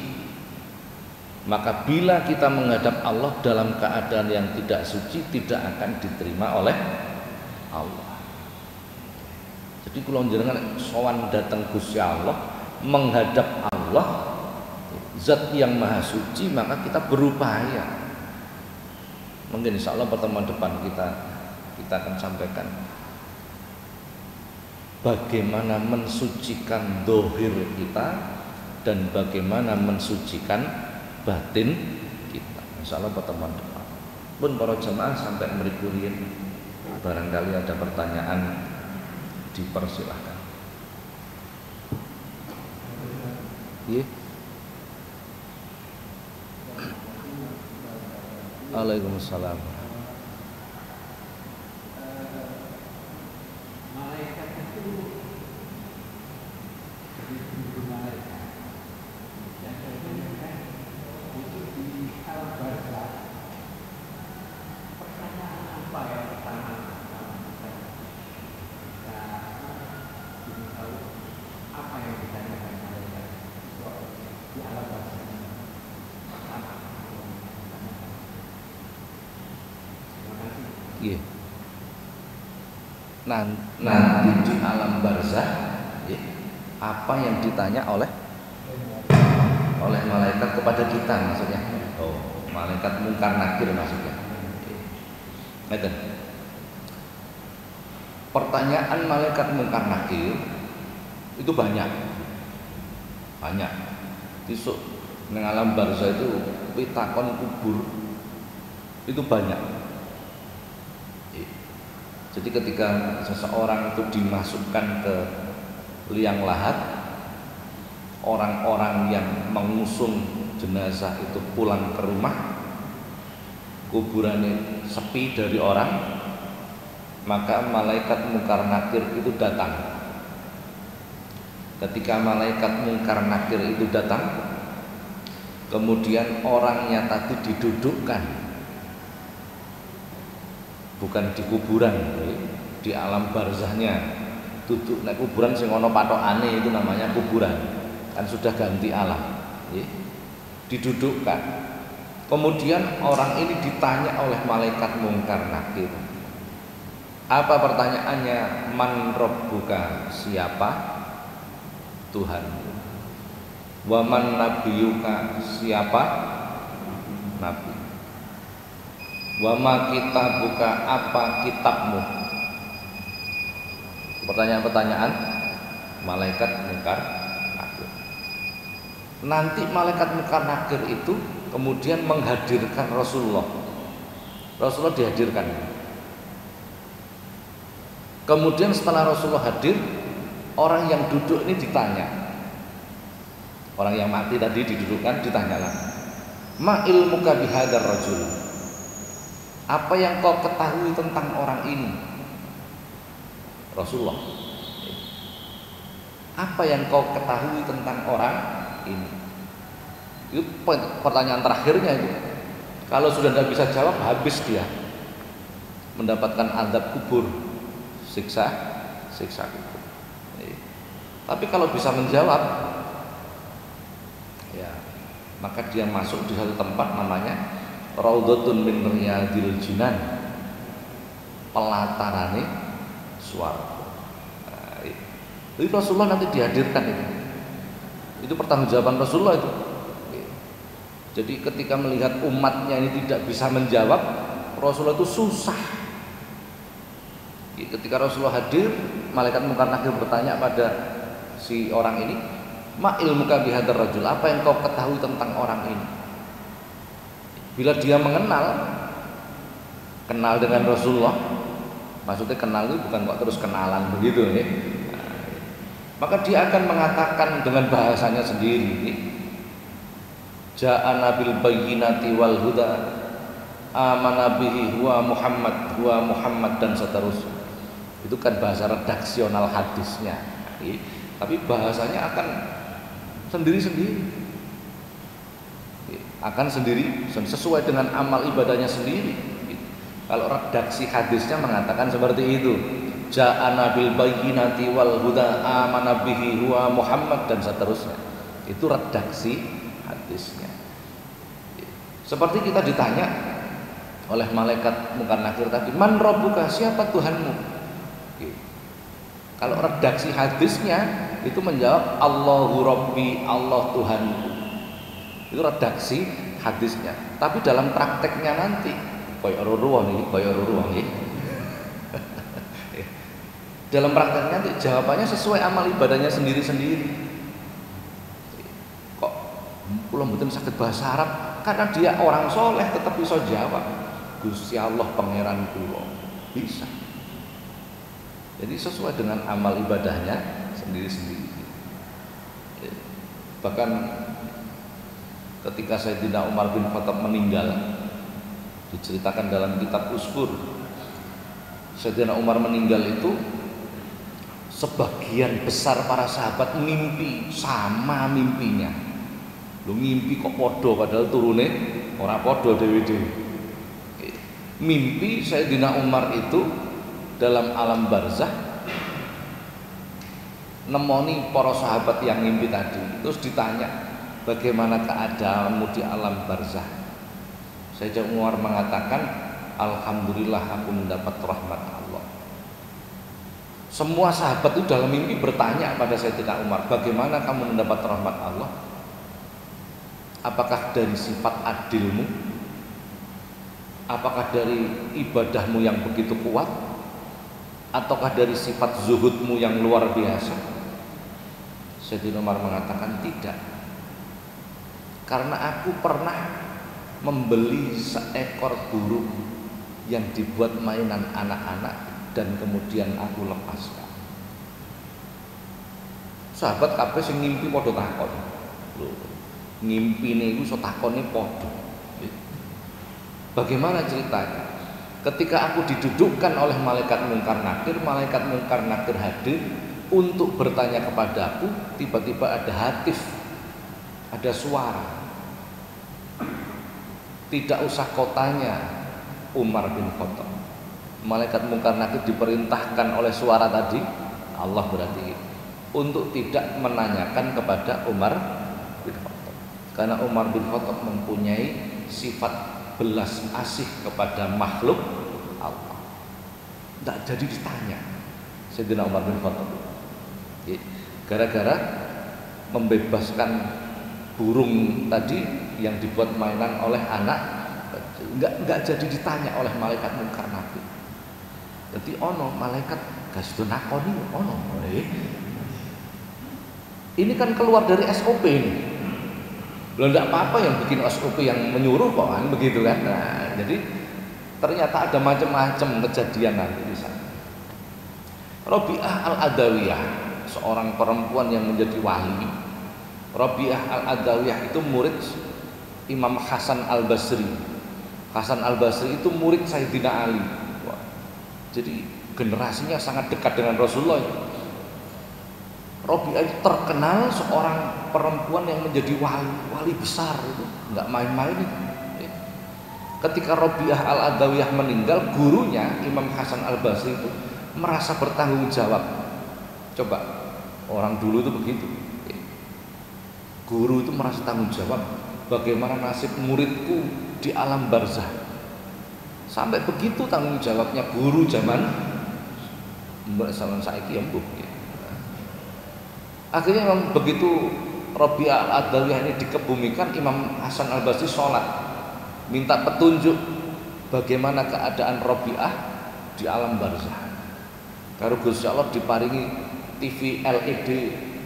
Maka bila kita menghadap Allah dalam keadaan yang tidak suci, tidak akan diterima oleh Allah. Jadi kalau jenengan sowan datang Gusti Allah, menghadap Allah zat yang maha suci, maka kita berupaya. Mungkin insya Allah pertemuan depan kita akan sampaikan bagaimana mensucikan dohir kita dan bagaimana mensucikan batin kita. Insya Allah pertemuan depan. Pun para jemaah sampai merikurin, barangkali ada pertanyaan dipersilahkan. Iya. Waalaikumsalam. Malaikat itu jadi guru malaikat yang terjadi itu di alam barzakh. Pertanyaan apa yang pertama kita ingin tahu apa yang ditanyakan malaikat di alam barzakh. Iya. Nanti di alam barzakh, apa yang ditanya oleh malaikat kepada kita maksudnya? Oh, malaikat mungkar nakir maksudnya. Ngeten. Pertanyaan malaikat mungkar nakir itu banyak. Besok nang alam barzakh itu pitakon kubur itu banyak. Jadi ketika seseorang itu dimasukkan ke liang lahat, orang-orang yang mengusung jenazah itu pulang ke rumah, kuburannya sepi dari orang, maka malaikat mungkar nakir itu datang. Ketika malaikat mungkar nakir itu datang, kemudian orangnya tadi didudukkan, bukan di kuburan, di alam barzakhnya. Duduk naik kuburan sing ana patokane itu namanya kuburan, kan sudah ganti alam. Didudukkan. Kemudian orang ini ditanya oleh malaikat mungkar nakir. Apa pertanyaannya? Man rabbuka, siapa Tuhanmu? Wa man nabiyuka, siapa nabi? Wa ma kitabuka, apa kitabmu? Pertanyaan-pertanyaan malaikat mungkar nakir. Nanti malaikat mungkar nakir itu kemudian menghadirkan Rasulullah. Rasulullah dihadirkan. Kemudian setelah Rasulullah hadir, orang yang duduk ini ditanya. Orang yang mati tadi didudukkan, ditanyalah, ma ilmuka bihadzal rajul? Apa yang kau ketahui tentang orang ini? Rasulullah, apa yang kau ketahui tentang orang ini? Itu pertanyaan terakhirnya itu. Kalau sudah tidak bisa jawab, habis dia mendapatkan azab kubur, siksa kubur. Tapi kalau bisa menjawab, ya maka dia masuk di satu tempat namanya Raudhatun min Riyadil Jinan, pelatarane swarga. Jadi Rasulullah nanti dihadirkan itu. Itu pertanggungjawaban Rasulullah itu. Jadi ketika melihat umatnya ini tidak bisa menjawab, Rasulullah itu susah. Ketika Rasulullah hadir, malaikat Munkar Nakir bertanya pada si orang ini, ma ilmuka bihadzal rajul? Apa yang kau ketahui tentang orang ini? Bila dia kenal dengan Rasulullah, maksudnya kenal itu bukan kok terus kenalan begitu ya. Maka dia akan mengatakan dengan bahasanya sendiri, ja'ana bil bayyinati wal huda, amana bihi huwa Muhammad dan seterusnya. Itu kan bahasa redaksional hadisnya. Tapi bahasanya akan sendiri-sendiri. Akan sendiri sesuai dengan amal ibadahnya sendiri. Kalau redaksi hadisnya mengatakan seperti itu, ja'ana bil bayyinati wal huda, amana bihi huwa Muhammad dan seterusnya. Itu redaksi hadisnya. Seperti kita ditanya oleh malaikat Munkar Nakir tadi, man rabbuka? Siapa Tuhanmu? Kalau redaksi hadisnya itu menjawab Allahu Rabbi, Allah Tuhanku. Itu redaksi hadisnya. Tapi dalam prakteknya nanti koyo ruruh nih. Dalam prakteknya nanti jawabannya sesuai amal ibadahnya sendiri-sendiri. Kok kula mboten saged bahasa Arab? Karena dia orang soleh tetap bisa jawab. Gusti Allah pangeran kula. Bisa. Jadi sesuai dengan amal ibadahnya sendiri-sendiri. Bahkan ketika Sayyidina Umar bin Khattab meninggal, diceritakan dalam kitab Usfur, Sayyidina Umar meninggal itu sebagian besar para sahabat mimpi sama mimpinya. Lu mimpi kok podo padahal turune ora podo dewe-dewe. Mimpi Sayyidina Umar itu dalam alam barzah nemoni para sahabat yang mimpi tadi. Terus ditanya, bagaimana keadaanmu di alam barzah? Sayyidina Umar mengatakan, alhamdulillah aku mendapat rahmat Allah. Semua sahabat itu dalam mimpi bertanya pada Sayyidina Umar, bagaimana kamu mendapat rahmat Allah? Apakah dari sifat adilmu? Apakah dari ibadahmu yang begitu kuat? Ataukah dari sifat zuhudmu yang luar biasa? Sayyidina Umar mengatakan tidak. Karena aku pernah membeli seekor burung yang dibuat mainan anak-anak dan kemudian aku lepaskan. Sahabat kabeh sing ngimpi padha takon. Lho, ngimpine iku iso takone padha. Bagaimana ceritanya? Ketika aku didudukkan oleh malaikat Munkar Nakir hadir untuk bertanya kepadaku, tiba-tiba ada hatif, ada suara. Tidak usah kau tanya Umar bin Khattab. Malaikat Munkar Nakir diperintahkan oleh suara tadi, Allah berarti, untuk tidak menanyakan kepada Umar bin Khattab. Karena Umar bin Khattab mempunyai sifat belas asih kepada makhluk Allah. Tidak jadi ditanya Sayyidina Umar bin Khattab. Gara-gara membebaskan burung tadi yang dibuat mainan oleh anak, enggak jadi ditanya oleh malaikat Munkar Nakir. Jadi ono malaikat gak nakoni ono. Ini kan keluar dari SOP ini. Belum tidak apa-apa yang bikin SOP yang menyuruh kok kan begitu kan. Nah, jadi ternyata ada macam-macam kejadian nanti di sana. Rabi'ah al-Adawiyah, seorang perempuan yang menjadi wali. Rabi'ah al-Adawiyah itu murid Imam Hasan al-Basri. Hasan al-Basri itu murid Sayyidina Ali. Wah, jadi generasinya sangat dekat dengan Rasulullah. Rabi'ah itu terkenal seorang perempuan yang menjadi wali besar itu, nggak main-main itu. Ketika Rabi'ah al-Adawiyah meninggal, gurunya Imam Hasan al-Basri itu merasa bertanggung jawab. Coba orang dulu itu begitu. Guru itu merasa tanggung jawab. Bagaimana nasib muridku di alam barzah? Sampai begitu tanggung jawabnya guru zaman saiki ya mbok. Akhirnya memang begitu Rabi'ah al-Adawiyah ini dikebumikan, Imam Hasan al-Basri sholat minta petunjuk bagaimana keadaan Rabi'ah di alam barzah. Karo Gusti Allah diparingi TV LED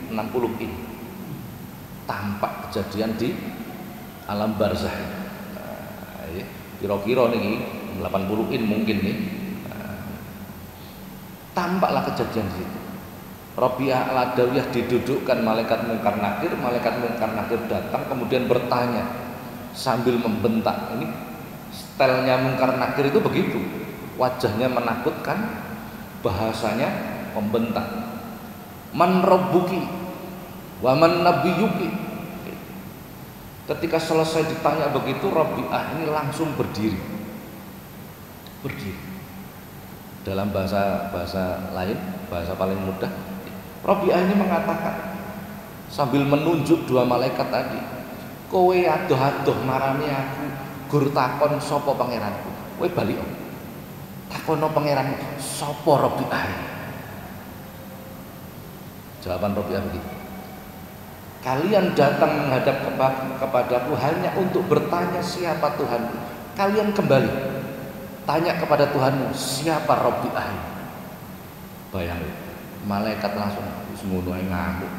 60 in, tampak kejadian di alam barzah. Nah, kira-kira nih 80 in mungkin nih. Nah, tampaklah kejadian di situ. Rabi'ah al-Adawiyah didudukkan malaikat Munkar Nakir datang kemudian bertanya sambil membentak. Ini stylenya Munkar Nakir itu begitu, wajahnya menakutkan, bahasanya membentak. Man rabbuki wa man nabiyuki. Ketika selesai ditanya begitu, Rabi'ah ini langsung berdiri. Dalam bahasa lain, bahasa paling mudah, Rabi'ah ini mengatakan sambil menunjuk dua malaikat tadi, kowe adoh-adoh marani aku, gur takon sapa pangeranku. Kowe balik takono pangeranmu sapa Rabi'ah. Jawaban Rabi'ah begitu, kalian datang menghadap kepadaku hanya untuk bertanya siapa Tuhanku. Kalian kembali tanya kepada Tuhanmu siapa Rabi'ah. Bayangin, malaikat langsung semono ngamuk.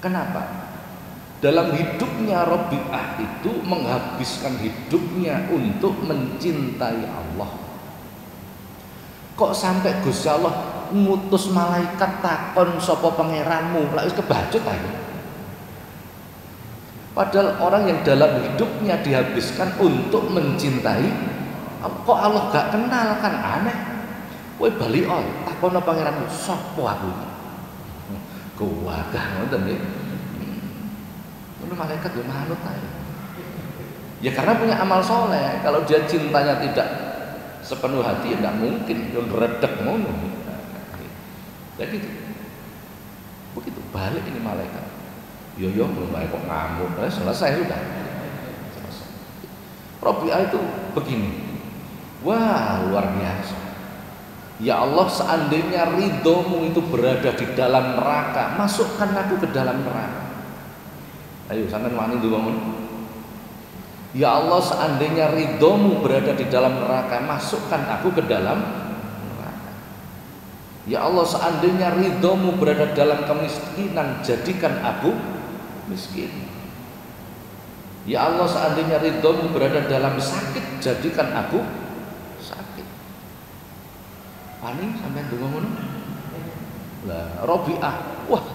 Kenapa? Dalam hidupnya Rabi'ah itu menghabiskan hidupnya untuk mencintai Allah. Kok sampai Gusti Allah ngutus malaikat takon sapa pangeranmu, lak wis kebacut ae. Padahal orang yang dalam hidupnya dihabiskan untuk mencintai, kok Allah gak kenal, kan aneh. Kowe bali takono pangeranmu sapa aku. Kuwagah ngoten nggih. Itu malaikat yo manut ae. Ya karena punya amal soleh. Kalau dia cintanya tidak sepenuh hati ya tidak mungkin yo redek ngono. Jadi begitu balik ini malaikat. Yo belum baik kok ngamuk. Selesai sudah. Selesai. Rabi'ah itu begini. Wah, luar biasa. Ya Allah, seandainya ridhomu itu berada di dalam neraka, masukkan aku ke dalam neraka. Ayo sampean wani ndonga. Ya Allah, seandainya ridhomu berada di dalam neraka, masukkan aku ke dalam neraka. Ya Allah, seandainya ridhomu berada dalam kemiskinan, jadikan aku miskin. Ya Allah, seandainya ridhomu berada dalam sakit, jadikan aku sakit. Paling sampai ndonga ngono. Lah Rabi'ah, wah,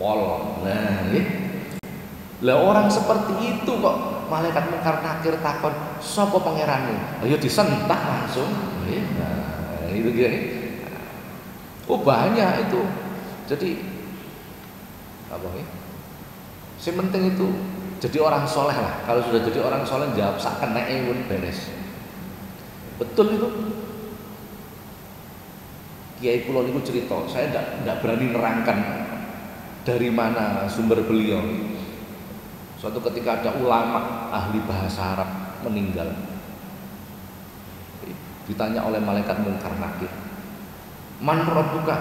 pol. Nah, lah orang seperti itu kok malaikat Munkar Nakir takon sapa pangeranmu? Ayo disentak langsung. Nah, itu gini. Oh banyak itu. Jadi apa ya? Yang penting itu jadi orang soleh lah. Kalau sudah jadi orang soleh jawab sak keneke pun beres. Betul itu. Kiai kula niku cerita, saya tidak berani nerangkan dari mana sumber beliau. Suatu ketika ada ulama ahli bahasa Arab meninggal, ditanya oleh malaikat Munkar Nakir, man rabbuka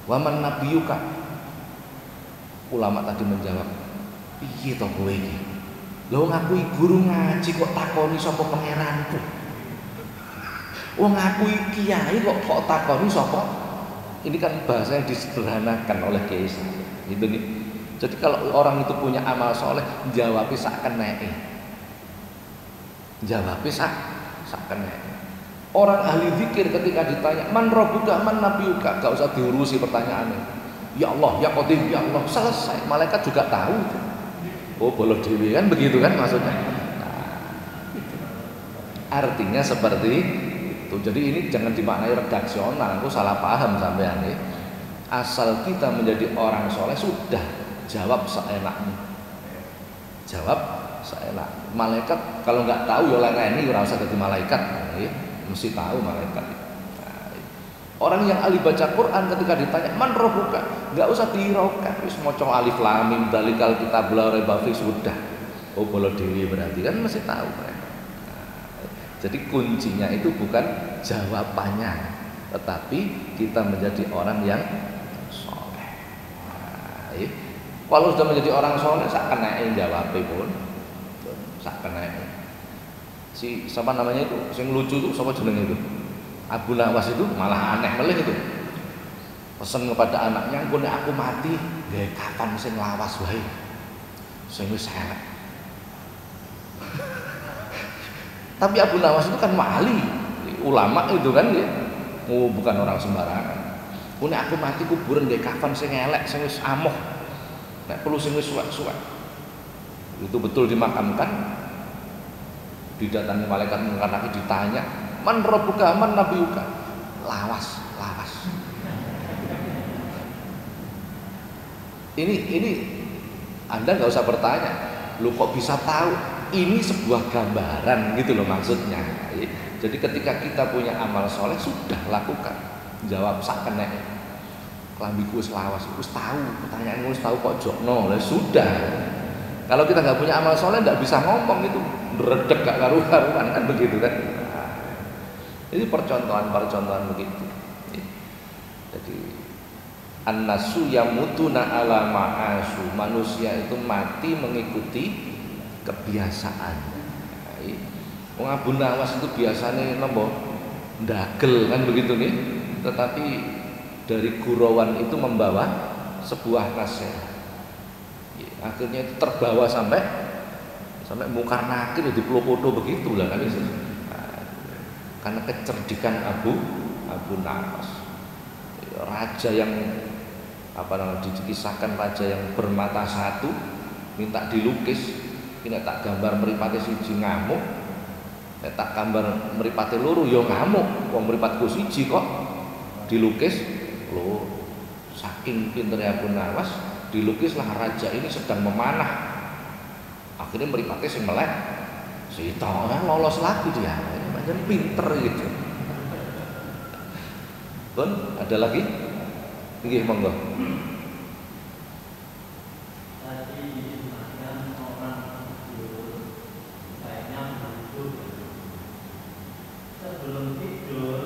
wa man nabiyuka. Ulama tadi menjawab, piye to kowe iki? Lha wong aku guru ngaji kok takoni sapa pangeranku. Wong aku kiai kok takoni sapa? Ini kan bahasa yang disederhanakan oleh kiai saya. Itu nih. Jadi kalau orang itu punya amal soleh, jawabnya sak keneke. Jawabnya sak keneke. Orang ahli zikir ketika ditanya man rabbuka man nabiyuka, gak usah diurusi pertanyaannya. Ya Allah, ya Qadir, ya Allah, selesai. Malaikat juga tahu. Oh, bolo dewi kan begitu kan maksudnya. Artinya seperti itu. Jadi ini jangan dimaknai redaksional, aku salah paham sampean ya. Asal kita menjadi orang soleh sudah, jawab seenakmu. Jawab seenak. Malaikat kalau nggak tahu ya ini ora usah jadi malaikat, ya. Mesti tahu malaikat. Nah, orang yang ahli baca Quran ketika ditanya man rabbuka, nggak usah dihiraukan, wis maca alif lam mim dalikal kitab la raiba fi sudah. Oh, bolo dewi berarti kan mesti tahu mereka. Jadi kuncinya itu bukan jawabannya, tetapi kita menjadi orang yang soleh. Nah, kalau sudah menjadi orang soleh, sak kenake jawabnya pun, sak kenake. Si siapa namanya itu, yang lucu itu, siapa jenenge itu? Abu Nawas itu malah aneh melih itu. Pesan kepada anaknya, "Engko nek aku mati, gawe kafan sing lawas wae. Sing wis elek." Tapi Abu Nawas itu kan wali, ulama itu kan ya. Oh, bukan orang sembarangan. Nek aku mati kuburan gawe kafan sing elek, sing wis amoh. Nek perlu sing wis suwek-suwek. Itu betul dimakamkan. Didatangi malaikat mungkar lagi ditanya, "Man rabbuka man nabiyuka?" Lawas. Ini Anda nggak usah bertanya, lu kok bisa tahu? Ini sebuah gambaran gitu loh maksudnya. Jadi ketika kita punya amal soleh sudah lakukan, jawab sak kenek. Kelambiku wis lawas, wis tahu, pertanyaanmu wis tahu kok jokno, lah sudah. Kalau kita nggak punya amal soleh nggak bisa ngomong itu, redek gak karu-karuan kan begitu kan. Nah, ini percontohan begitu. Jadi an-nasu yamutuna ala ma'asu, manusia itu mati mengikuti kebiasaan. Wong Abu Nawas itu biasanya nomor ndagel kan begitu nih, tetapi dari gurauan itu membawa sebuah nasihat. Akhirnya itu terbawa sampai mungkar nakir di Plopodo begitulah kan itu. Nah, karena kecerdikan Abu Nawas, raja yang dikisahkan raja yang bermata satu minta dilukis, ini tak gambar mripate siji ngamuk, tak gambar mripate loro ya ngamuk, wong mripatku siji kok dilukis lho. Saking pinternya Abu Nawas, dilukislah raja ini sedang memanah. Akhirnya mripate sing melek, sita lolos lagi dia. Macam pinter gitu. Pun ada lagi? Nggih monggo. Sebelum tidur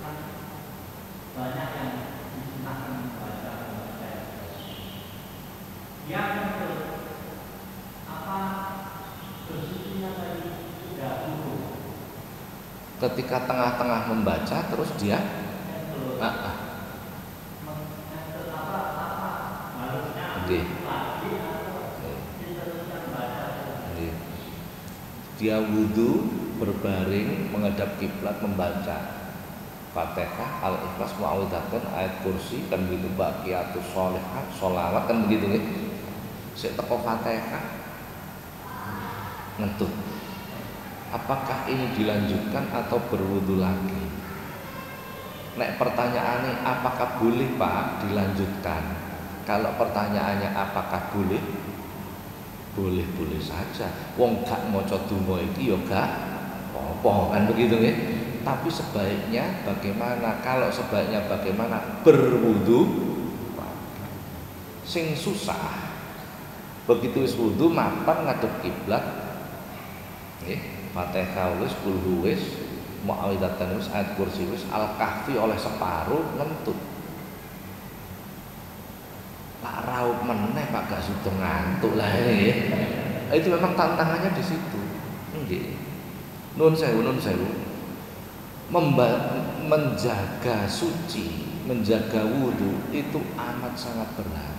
kan banyak yang disunahkan membaca. Yang apa bersucinya tadi sudah dulu. Ketika tengah-tengah membaca terus dia dia wudhu berbaring menghadap kiblat membaca Fatihah, Al-Ikhlas, Mu'awwidhatun, ayat kursi kan begitu, baqiyatus sholihat, sholawat kan begitu nih. Sik teko Fatihah ngentut. Apakah ini dilanjutkan atau berwudu lagi? Nek pertanyaannya apakah boleh Pak dilanjutkan? Kalau pertanyaannya apakah boleh? Boleh-boleh saja. Wong gak maca donga iki ya gak apa kan begitu nggih. Tapi sebaiknya bagaimana? Kalau sebaiknya bagaimana? Berwudu. Sing susah. Begitu wis wudu mapan ngadep kiblat. Nggih, Fatihah wis, kulhu wis, Mu'awwidhatun wis, ayat kursi wis, Al-Kahfi oleh separuh ngentut. Pak raup meneh Pak gak sudah ngantuk lah ini. Itu memang tantangannya di situ. Nggih. Nun sewu. Menjaga suci, menjaga wudu itu amat sangat berat.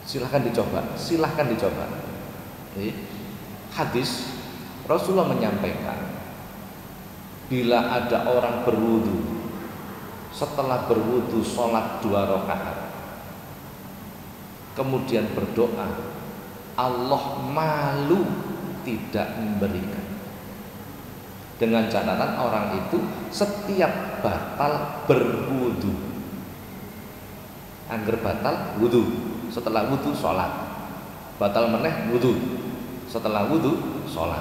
Silahkan dicoba, silahkan dicoba. Oke. Hadis Rasulullah menyampaikan, bila ada orang berwudu, setelah berwudu sholat 2 rakaat, kemudian berdoa, Allah malu tidak memberikan. Dengan catatan orang itu setiap batal berwudu, angger batal wudu, setelah wudu sholat, batal meneh wudu, setelah wudu sholat,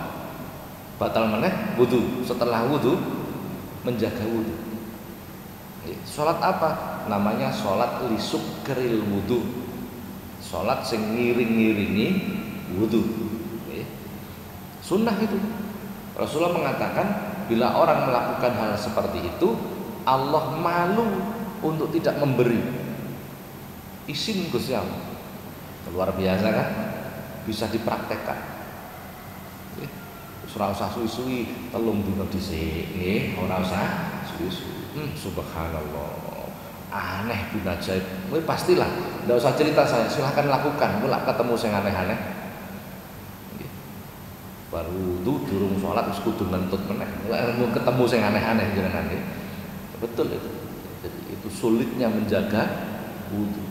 batal meneh wudu, setelah wudu menjaga wudu. Sholat apa? Namanya sholat lisuk keril wudu, sholat sing ngiring-ngiringi wudu. Sunnah itu. Rasulullah mengatakan bila orang melakukan hal seperti itu, Allah malu untuk tidak memberi. Isin Gusti Allah. Luar biasa kan? Bisa dipraktekkan. Ora usah suwi-suwi, 3 dina dhisik, nggih, ora usah suwi-suwi. Subhanallah. Aneh bin ajaib. Kowe pastilah, enggak usah cerita saya, silahkan lakukan. Kowe lak ketemu sing aneh-aneh. Baru wudu durung sholat wis kudu ngentut meneh. Mau ketemu sing aneh-aneh jenengan nggih. Betul itu. Jadi itu sulitnya menjaga wudu.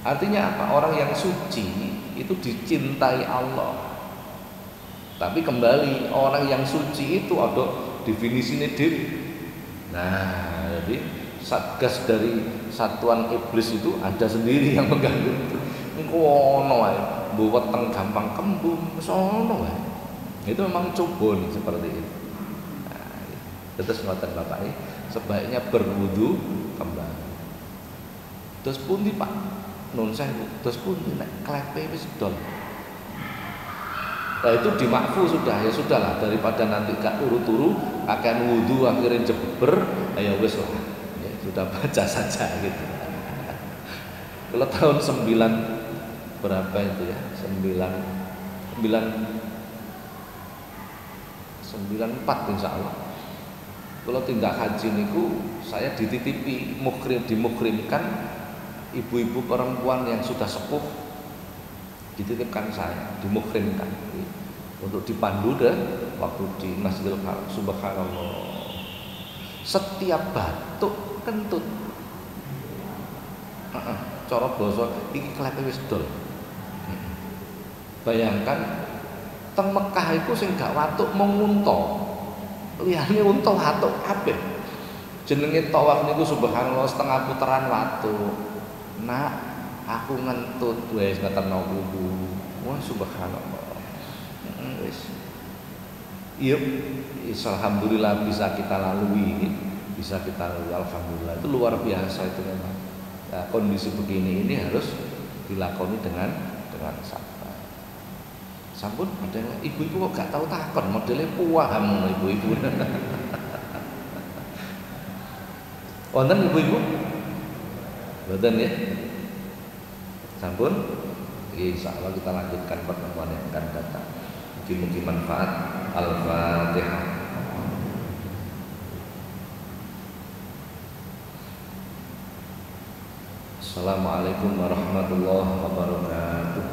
Artinya apa? Orang yang suci itu dicintai Allah. Tapi kembali orang yang suci itu ada definisinya dewi. Nah, jadi satgas dari satuan iblis itu ada sendiri yang mengganggu itu. Engko ono wae, mbuwet teng gampang kembung, sono wae. Itu memang cubun seperti itu. Nah, terus ngoten Bapak ini sebaiknya berwudu kembali. Terus pundi Pak? Nun sewu. Terus pundi nek klepe wis dol. Nah itu dimakfu sudah, ya sudahlah, daripada nanti gak turu-turu akan wudu akhirnya jeber, ya wis lah. Ya, sudah baca saja gitu. Kalau tahun 9 berapa itu ya? 94 insya Allah. Kalau tindak haji niku saya dititipi dimukrimkan ibu-ibu perempuan yang sudah sepuh, dititipkan saya, dimukrimkan untuk dipandu deh waktu di Masjidil Haram. Subhanallah. Setiap batuk kentut. Cara basa iki klepe wis dol. Bayangkan teng Mekah iku sing gak watuk mung unta. Liyane unta watuk kabeh. Jenenge tawaf niku subhanallah setengah putaran watuk. Nak, aku ngentut wis ngeterno wudu. Wah subhanallah. Wis. Iya, alhamdulillah bisa kita lalui, alhamdulillah. Itu luar biasa itu memang. Nah, kondisi begini ini harus dilakoni dengan sabar. Sampun model ibu-ibu kok gak tahu takon, modelnya paham ibu-ibu. Wonten ibu-ibu? Wonten ya? Sampun? Insyaallah kita lanjutkan pertemuan yang akan datang. Mungkin manfaat. Al-Fatihah. Assalamualaikum warahmatullahi wabarakatuh.